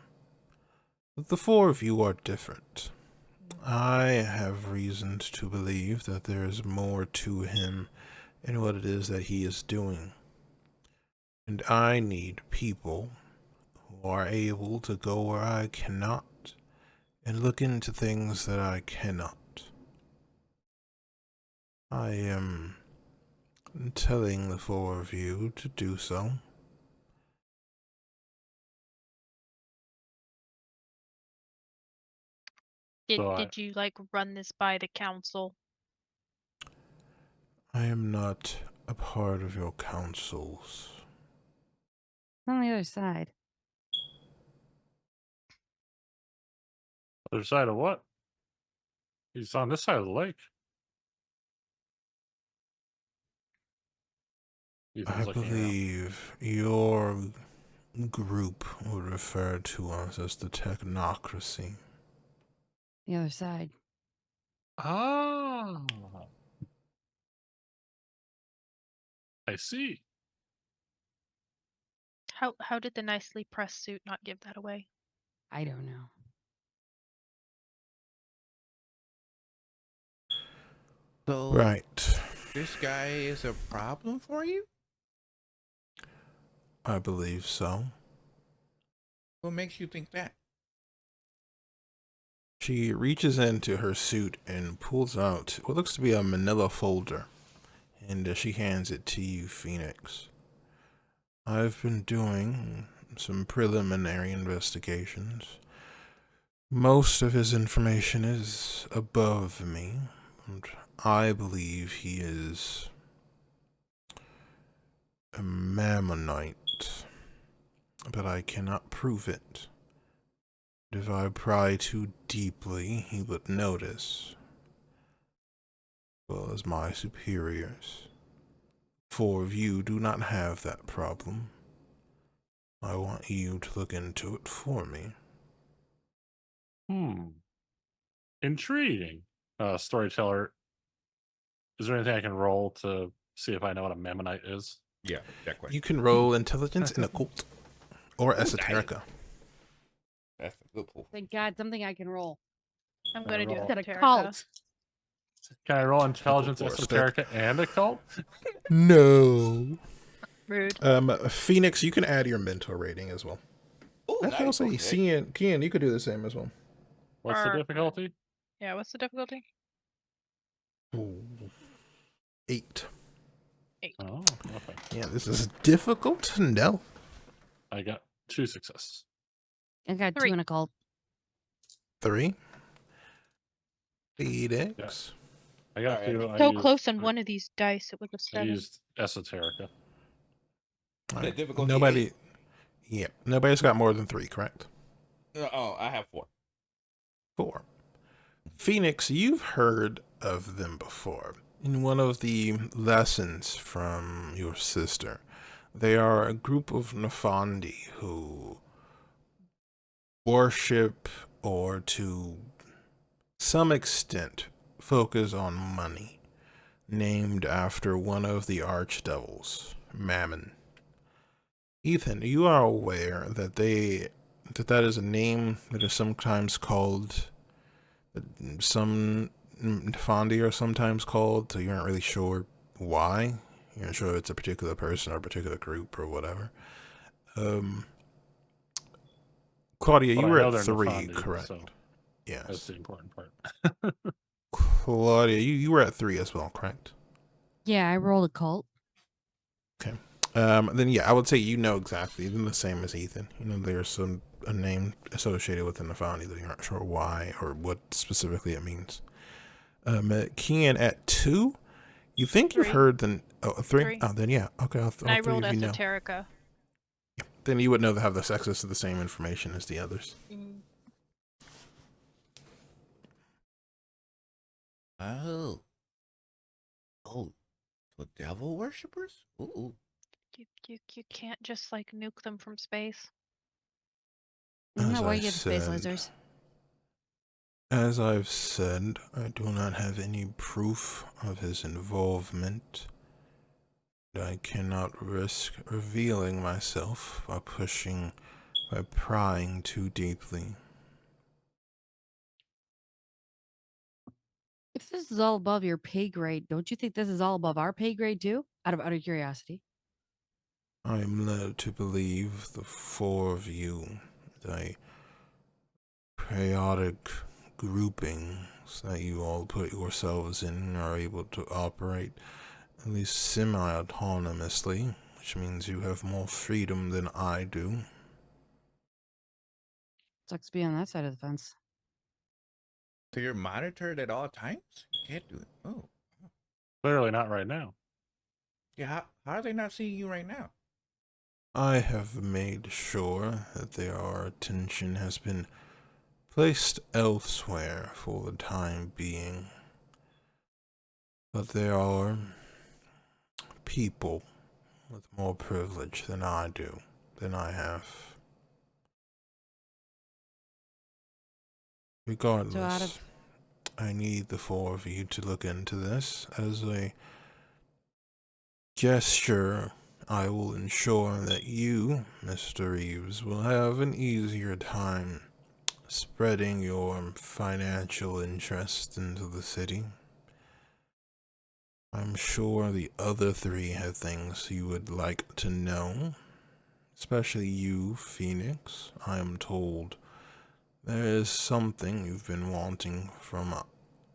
But the four of you are different. I have reasons to believe that there is more to him in what it is that he is doing. And I need people who are able to go where I cannot and look into things that I cannot. I am telling the four of you to do so. Did you run this by the council? I am not a part of your councils. On the other side. Other side of what? He's on this side of the lake. I Ethan's looking around. believe your group would refer to us as the technocracy. The other side. Ah, I see. How did the nicely pressed suit not give that away? I don't know. So Right. this guy is a problem for you? I believe so. What makes you think that? She reaches into her suit and pulls out what looks to be a manila folder, and she hands it to you, Phoenix. I've been doing some preliminary investigations. Most of his information is above me, and I believe he is a Mammonite, but I cannot prove it. If I pry too deeply, he would notice, as well as my superiors. 4 of you do not have that problem. I want you to look into it for me. Intriguing. Storyteller, is there anything I can roll to see if I know what a Mammonite is? Yeah, that question. You can roll intelligence in occult or esoterica. That's a good pull. Thank God, something I can roll. I'm Can I gonna do roll? Instead of esoterica. cult. Can I roll intelligence, for a stick. esoterica, and occult? No. Rude. Phoenix, you can add your mentor rating as well. Oh, Actually, I'll nice. say Okay. Cian, you could do the same as well. What's the Or- difficulty? Yeah, what's the difficulty? Ooh. 8. 8. Oh, okay. Yeah, this is difficult. No. I got 2 successes. I got 3. 2 in a cult. 3. Phoenix. I got Alright. 2. I So used, close on one of these dice, it was a I 7. used esoterica. All The right. difficulty Nobody. Yeah, nobody's got more than 3, correct? Oh, I have 4. 4. Phoenix, you've heard of them before. In one of the lessons from your sister, they are a group of Nefandi who worship or to some extent focus on money, named after one of the archdevils, Mammon. Ethan, you are aware that that is a name that is sometimes called, some Nefandi are sometimes called, so you aren't really sure why. You're not sure if it's a particular person or a particular group or whatever. Claudia, But you I were know at they're 3, Nefandi, correct? so Yes. that's the important part. Claudia, you were at 3 as well, correct? Yeah, I rolled a cult. Okay. Then yeah, I would say you know exactly, even the same as Ethan. You know, there's a name associated with the Nefandi that you're not sure why or what specifically it means. Kian at 2, you think you've 3. heard the 3? 3. Oh, then yeah, okay. All And I 3 rolled of you know. esoterica. Then you would know to have the access to the same information as the others. Oh. Oh. So devil worshippers? Ooh. You can't just like nuke them from space. Isn't As that why I you get the space said- lasers? As I've said, I do not have any proof of his involvement. I cannot risk revealing myself by prying too deeply. If this is all above your pay grade, don't you think this is all above our pay grade too? Out of curiosity. I am led to believe the 4 of you, the chaotic groupings that you all put yourselves in, are able to operate at least semi-autonomously, which means you have more freedom than I do. Sucks to be on that side of the fence. So you're monitored at all times? You can't do it. Oh. Clearly not right now. Yeah, how are they not seeing you right now? I have made sure that our attention has been placed elsewhere for the time being. But there are people with more privilege than I have. Regardless, I need the four of you to look into this. As a gesture, I will ensure that you, Mr. Reeves, will have an easier time spreading your financial interest into the city. I'm sure the other three have things you would like to know, especially you, Phoenix. I am told there is something you've been wanting from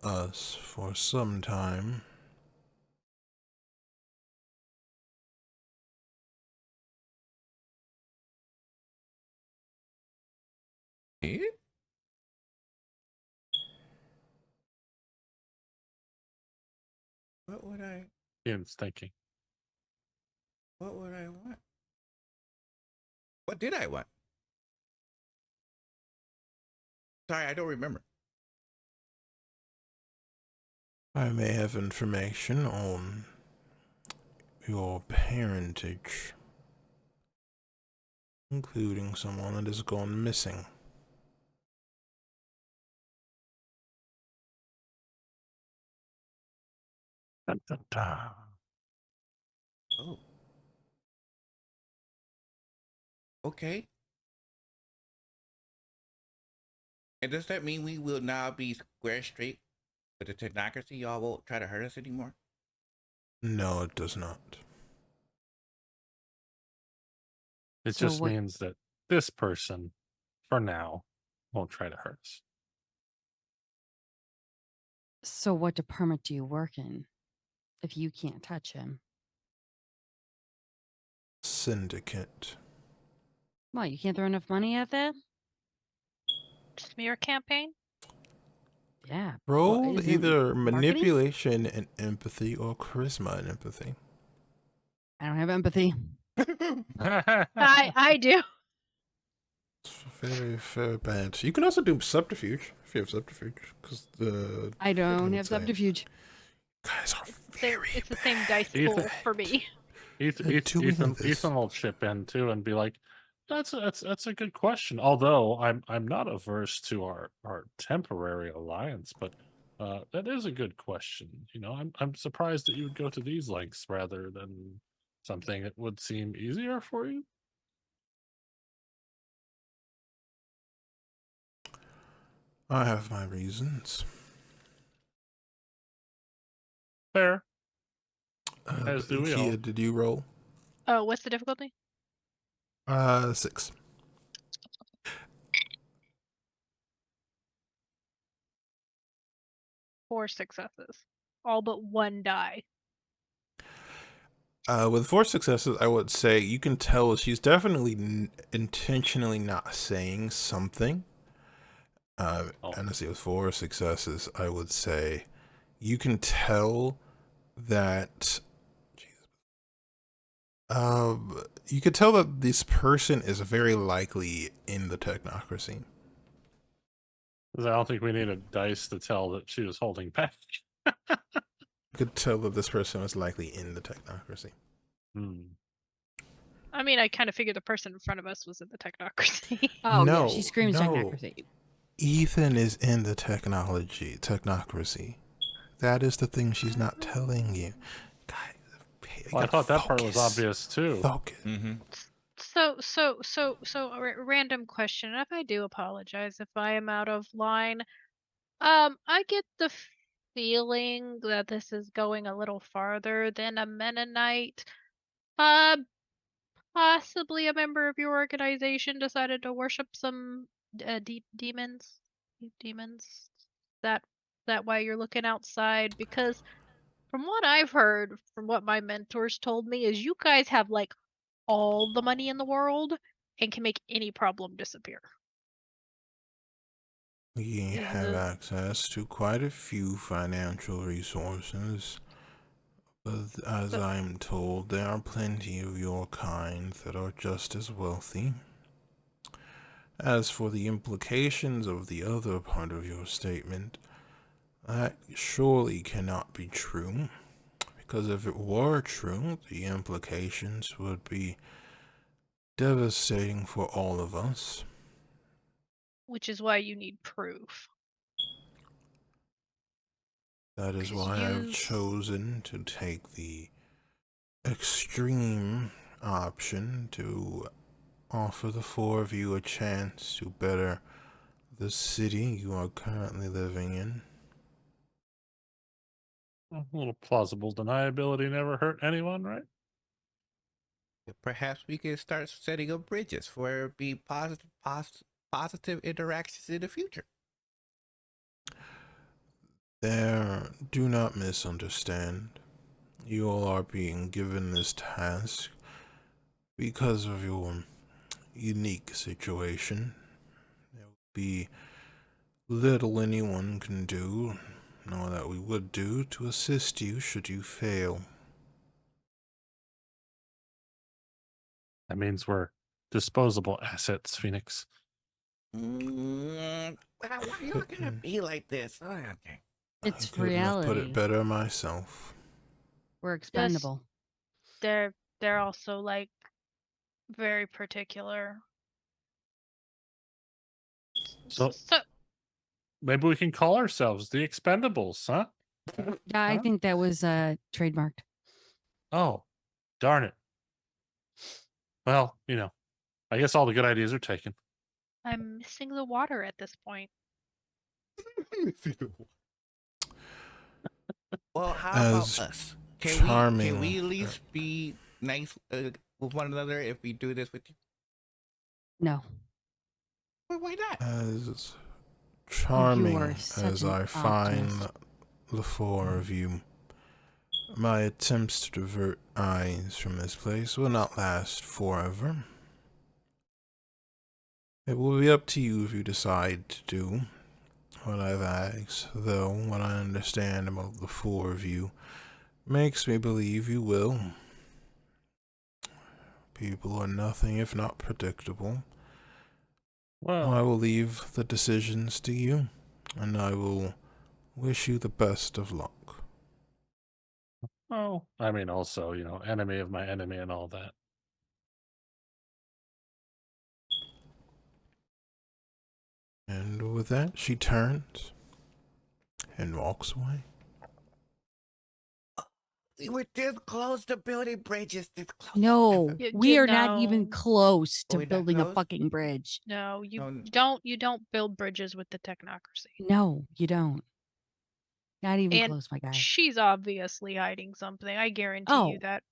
us for some time. Eh? What would I? Ian's thinking. What would I want? What did I want? Sorry, I don't remember. I may have information on your parentage, including someone that has gone missing. Dun, dun, dun. Oh. Okay. And does that mean we will now be square straight with the technocracy? Y'all won't try to hurt us anymore? No, it does not. It So just what? means that this person, for now, won't try to hurt us. So what department do you work in? If you can't touch him, Syndicate. well, you can't throw enough money at that. Smear campaign? Yeah. Roll isn't either marketing? manipulation and empathy or charisma and empathy. I don't have empathy. I do. It's very, very bad. You can also do subterfuge if you have subterfuge, because I don't would have say- subterfuge. guys are Same, very it's the same dice Ethan- pool for me. doing this. Ethan will chip in too and be like, that's a good question. Although I'm not averse to our temporary alliance, but that is a good question. You know, I'm surprised that you would go to these lengths rather than something that would seem easier for you. I have my reasons. Fair. Uh, As do we Kia, all. did you roll? Oh, what's the difficulty? 6. 4 successes. All but 1 die. With 4 successes, I would say you can tell she's definitely intentionally not saying something. Oh. And let's see, with 4 successes, I would say you can tell that. You could tell that this person is very likely in the technocracy. 'Cause I don't think we need a dice to tell that she was holding back. You could tell that this person was likely in the technocracy. I mean, I kind of figured the person in front of us was in the technocracy. Oh yeah, No, she screams no. technocracy. Ethan is in the technocracy. That is the thing she's not telling you. Guys, Well, I thought that part was obvious too. Focus. Mm-hmm. So, random question. If I do apologize if I am out of line, I get the feeling that this is going a little farther than a Mennonite. Possibly a member of your organization decided to worship some demons. Demons. That why you're looking outside? Because from what I've heard, from what my mentors told me, is you guys have like all the money in the world and can make any problem disappear. We Is have it- access to quite a few financial resources, but as So- I am told, there are plenty of your kind that are just as wealthy. As for the implications of the other part of your statement, that surely cannot be true, because if it were true, the implications would be devastating for all of us. Which is why you need proof. That is 'Cause why I've you- chosen to take the extreme option to offer the four of you a chance to better the city you are currently living in. A little plausible deniability never hurt anyone, right? Perhaps we can start setting up bridges for be positive interactions in the future. There, do not misunderstand. You all are being given this task because of your unique situation. There will be little anyone can do, nor that we would do, to assist you should you fail. That means we're disposable assets, Phoenix. Why y'all gonna be like this? Oh, okay. It's I couldn't have put reality. it better myself. We're expendable. They're also like very particular. So So maybe we can call ourselves the Expendables, huh? Yeah, I Huh? think that was trademarked. Oh, darn it. Well, I guess all the good ideas are taken. I'm missing the water at this point. Well, how As about us? charming, Can we at least be nice with one another if we do this with you? No. Well, why not? as charming are such as an I find optimist. the four of you, my attempts to divert eyes from this place will not last forever. It will be up to you if you decide to do what I've asked, though what I understand about the four of you makes me believe you will. People are nothing if not predictable. Well, I will leave the decisions to you, and I will wish you the best of luck. I mean, also, enemy of my enemy and all that. And with that, she turns and walks away. We were this close to building bridges. This close. No, You- we you are not even know- close to We're not building a close? fucking bridge. No, you No. don't build bridges with the technocracy. No, you don't. Not even And close, my guy. she's obviously hiding something. I guarantee Oh. you that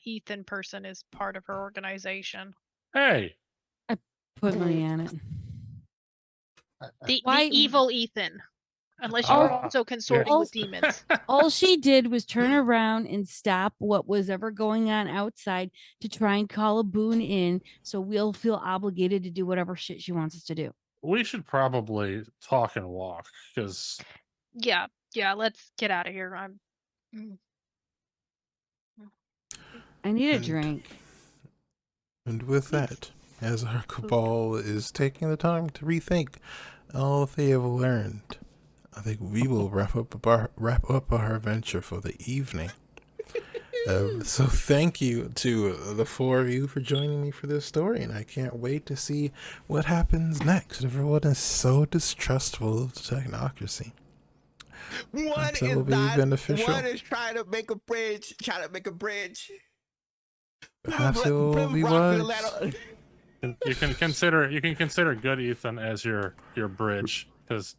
Ethan person is part of her organization. Hey, Put money on it. The Why- evil Ethan. Unless Oh, you're also consorting with demons. All she did was turn around and stop what was ever going on outside to try and call a boon in, so we'll feel obligated to do whatever shit she wants us to do. We should probably talk and walk because Yeah, let's get out of here. I need a And- drink. And with that, as our cabal is taking the time to rethink all they have learned, I think we will wrap up our adventure for the evening. So thank you to the four of you for joining me for this story, and I can't wait to see what happens next. Everyone is so distrustful of the technocracy. One That will is be not. beneficial. One is trying to make a bridge. Perhaps it will Plymouth be Rock, wise. Atlanta. you can consider good Ethan as your bridge because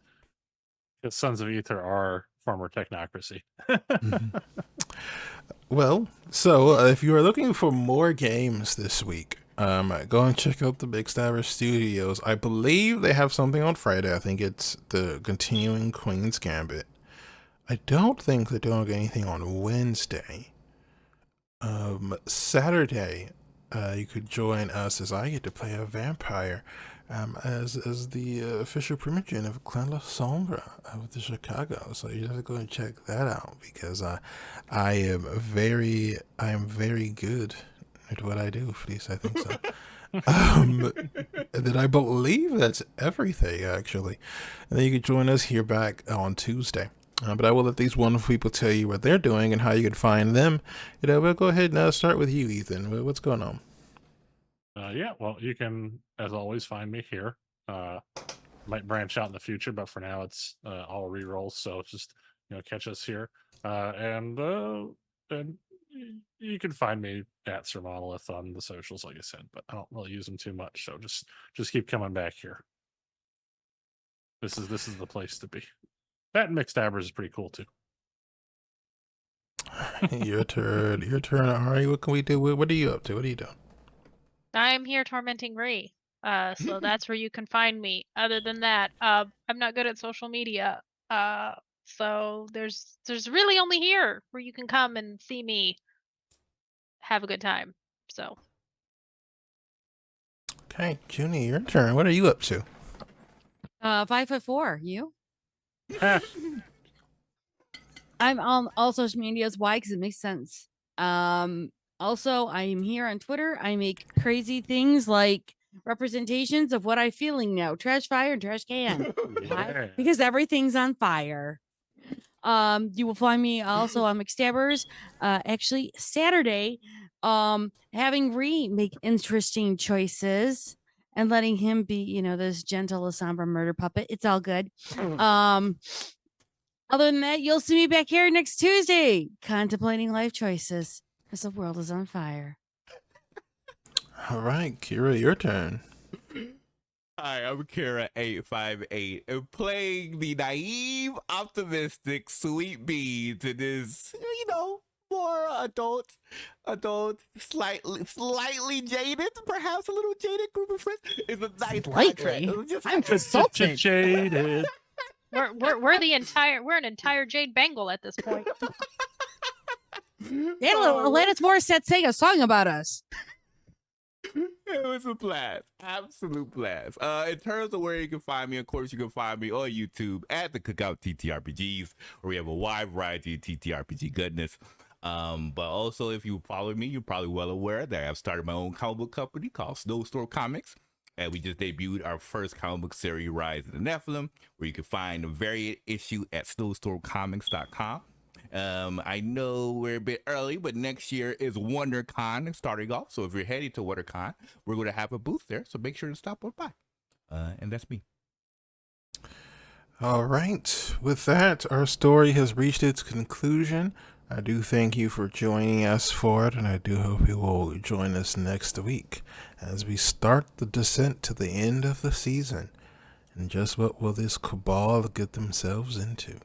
Sons of Ether are former technocracy. Mhm. Well, so if you are looking for more games this week, go and check out the Big Stabber Studios. I believe they have something on Friday. I think it's the continuing Queen's Gambit. I don't think they're doing anything on Wednesday. Saturday, you could join us as I get to play a vampire, as the official primogen of Clan La Sombra of the Chicago. So you have to go and check that out because I am very good at what I do. At least I think so. And then I believe that's everything actually. And then you can join us here back on Tuesday. But I will let these wonderful people tell you what they're doing and how you can find them. We'll go ahead and start with you, Ethan. What's going on? Yeah, well, you can, as always, find me here. Might branch out in the future, but for now, it's all ReeRoles. So it's just catch us here. And you can find me at Sir Monolith on the socials, like I said, but I don't really use them too much. So just keep coming back here. This is the place to be. That and Mixed Dabbers is pretty cool too. Your turn. Your turn, Ari. What can we do? What are you up to? What are you doing? I'm here tormenting Ree. So that's where you can find me. Other than that, I'm not good at social media. So there's really only here where you can come and see me have a good time. So Okay, Junie, your turn. What are you up to? 5'4". You? Ah, I'm on all social medias. Why? Because it makes sense. Also, I am here on Twitter. I make crazy things like representations of what I'm feeling now. Trash fire and trash can. Why? yeah. Because everything's on fire. You will find me also on McStabbers. Actually, Saturday, having Ree make interesting choices and letting him be, this gentle, somber murder puppet. It's all good. Other than that, you'll see me back here next Tuesday, contemplating life choices as the world is on fire. All right, Kira, your turn. Hi, I'm Kira858, and playing the naive, optimistic, sweet beans in this, more adult, slightly jaded, perhaps a little jaded group of friends. It's a nice Slightly? contrast. I'm consulted. Jaded. we're an entire Jade Bengal at this point. Alanis Morissette sang a song about us. It was a blast. Absolute blast. In terms of where you can find me, of course, you can find me on YouTube at the Cookout TTRPGs, where we have a wide variety of TTRPG goodness. But also, if you follow me, you're probably well aware that I've started my own comic book company called Snowstorm Comics. And we just debuted our first comic book series, Rise of the Nephilim, where you can find a variant issue at snowstormcomics.com. I know we're a bit early, but next year is WonderCon starting off. So if you're heading to WonderCon, we're going to have a booth there. So make sure to stop on by. And that's me. All right. With that, our story has reached its conclusion. I do thank you for joining us for it, and I do hope you will join us next week as we start the descent to the end of the season. And just what will this cabal get themselves into?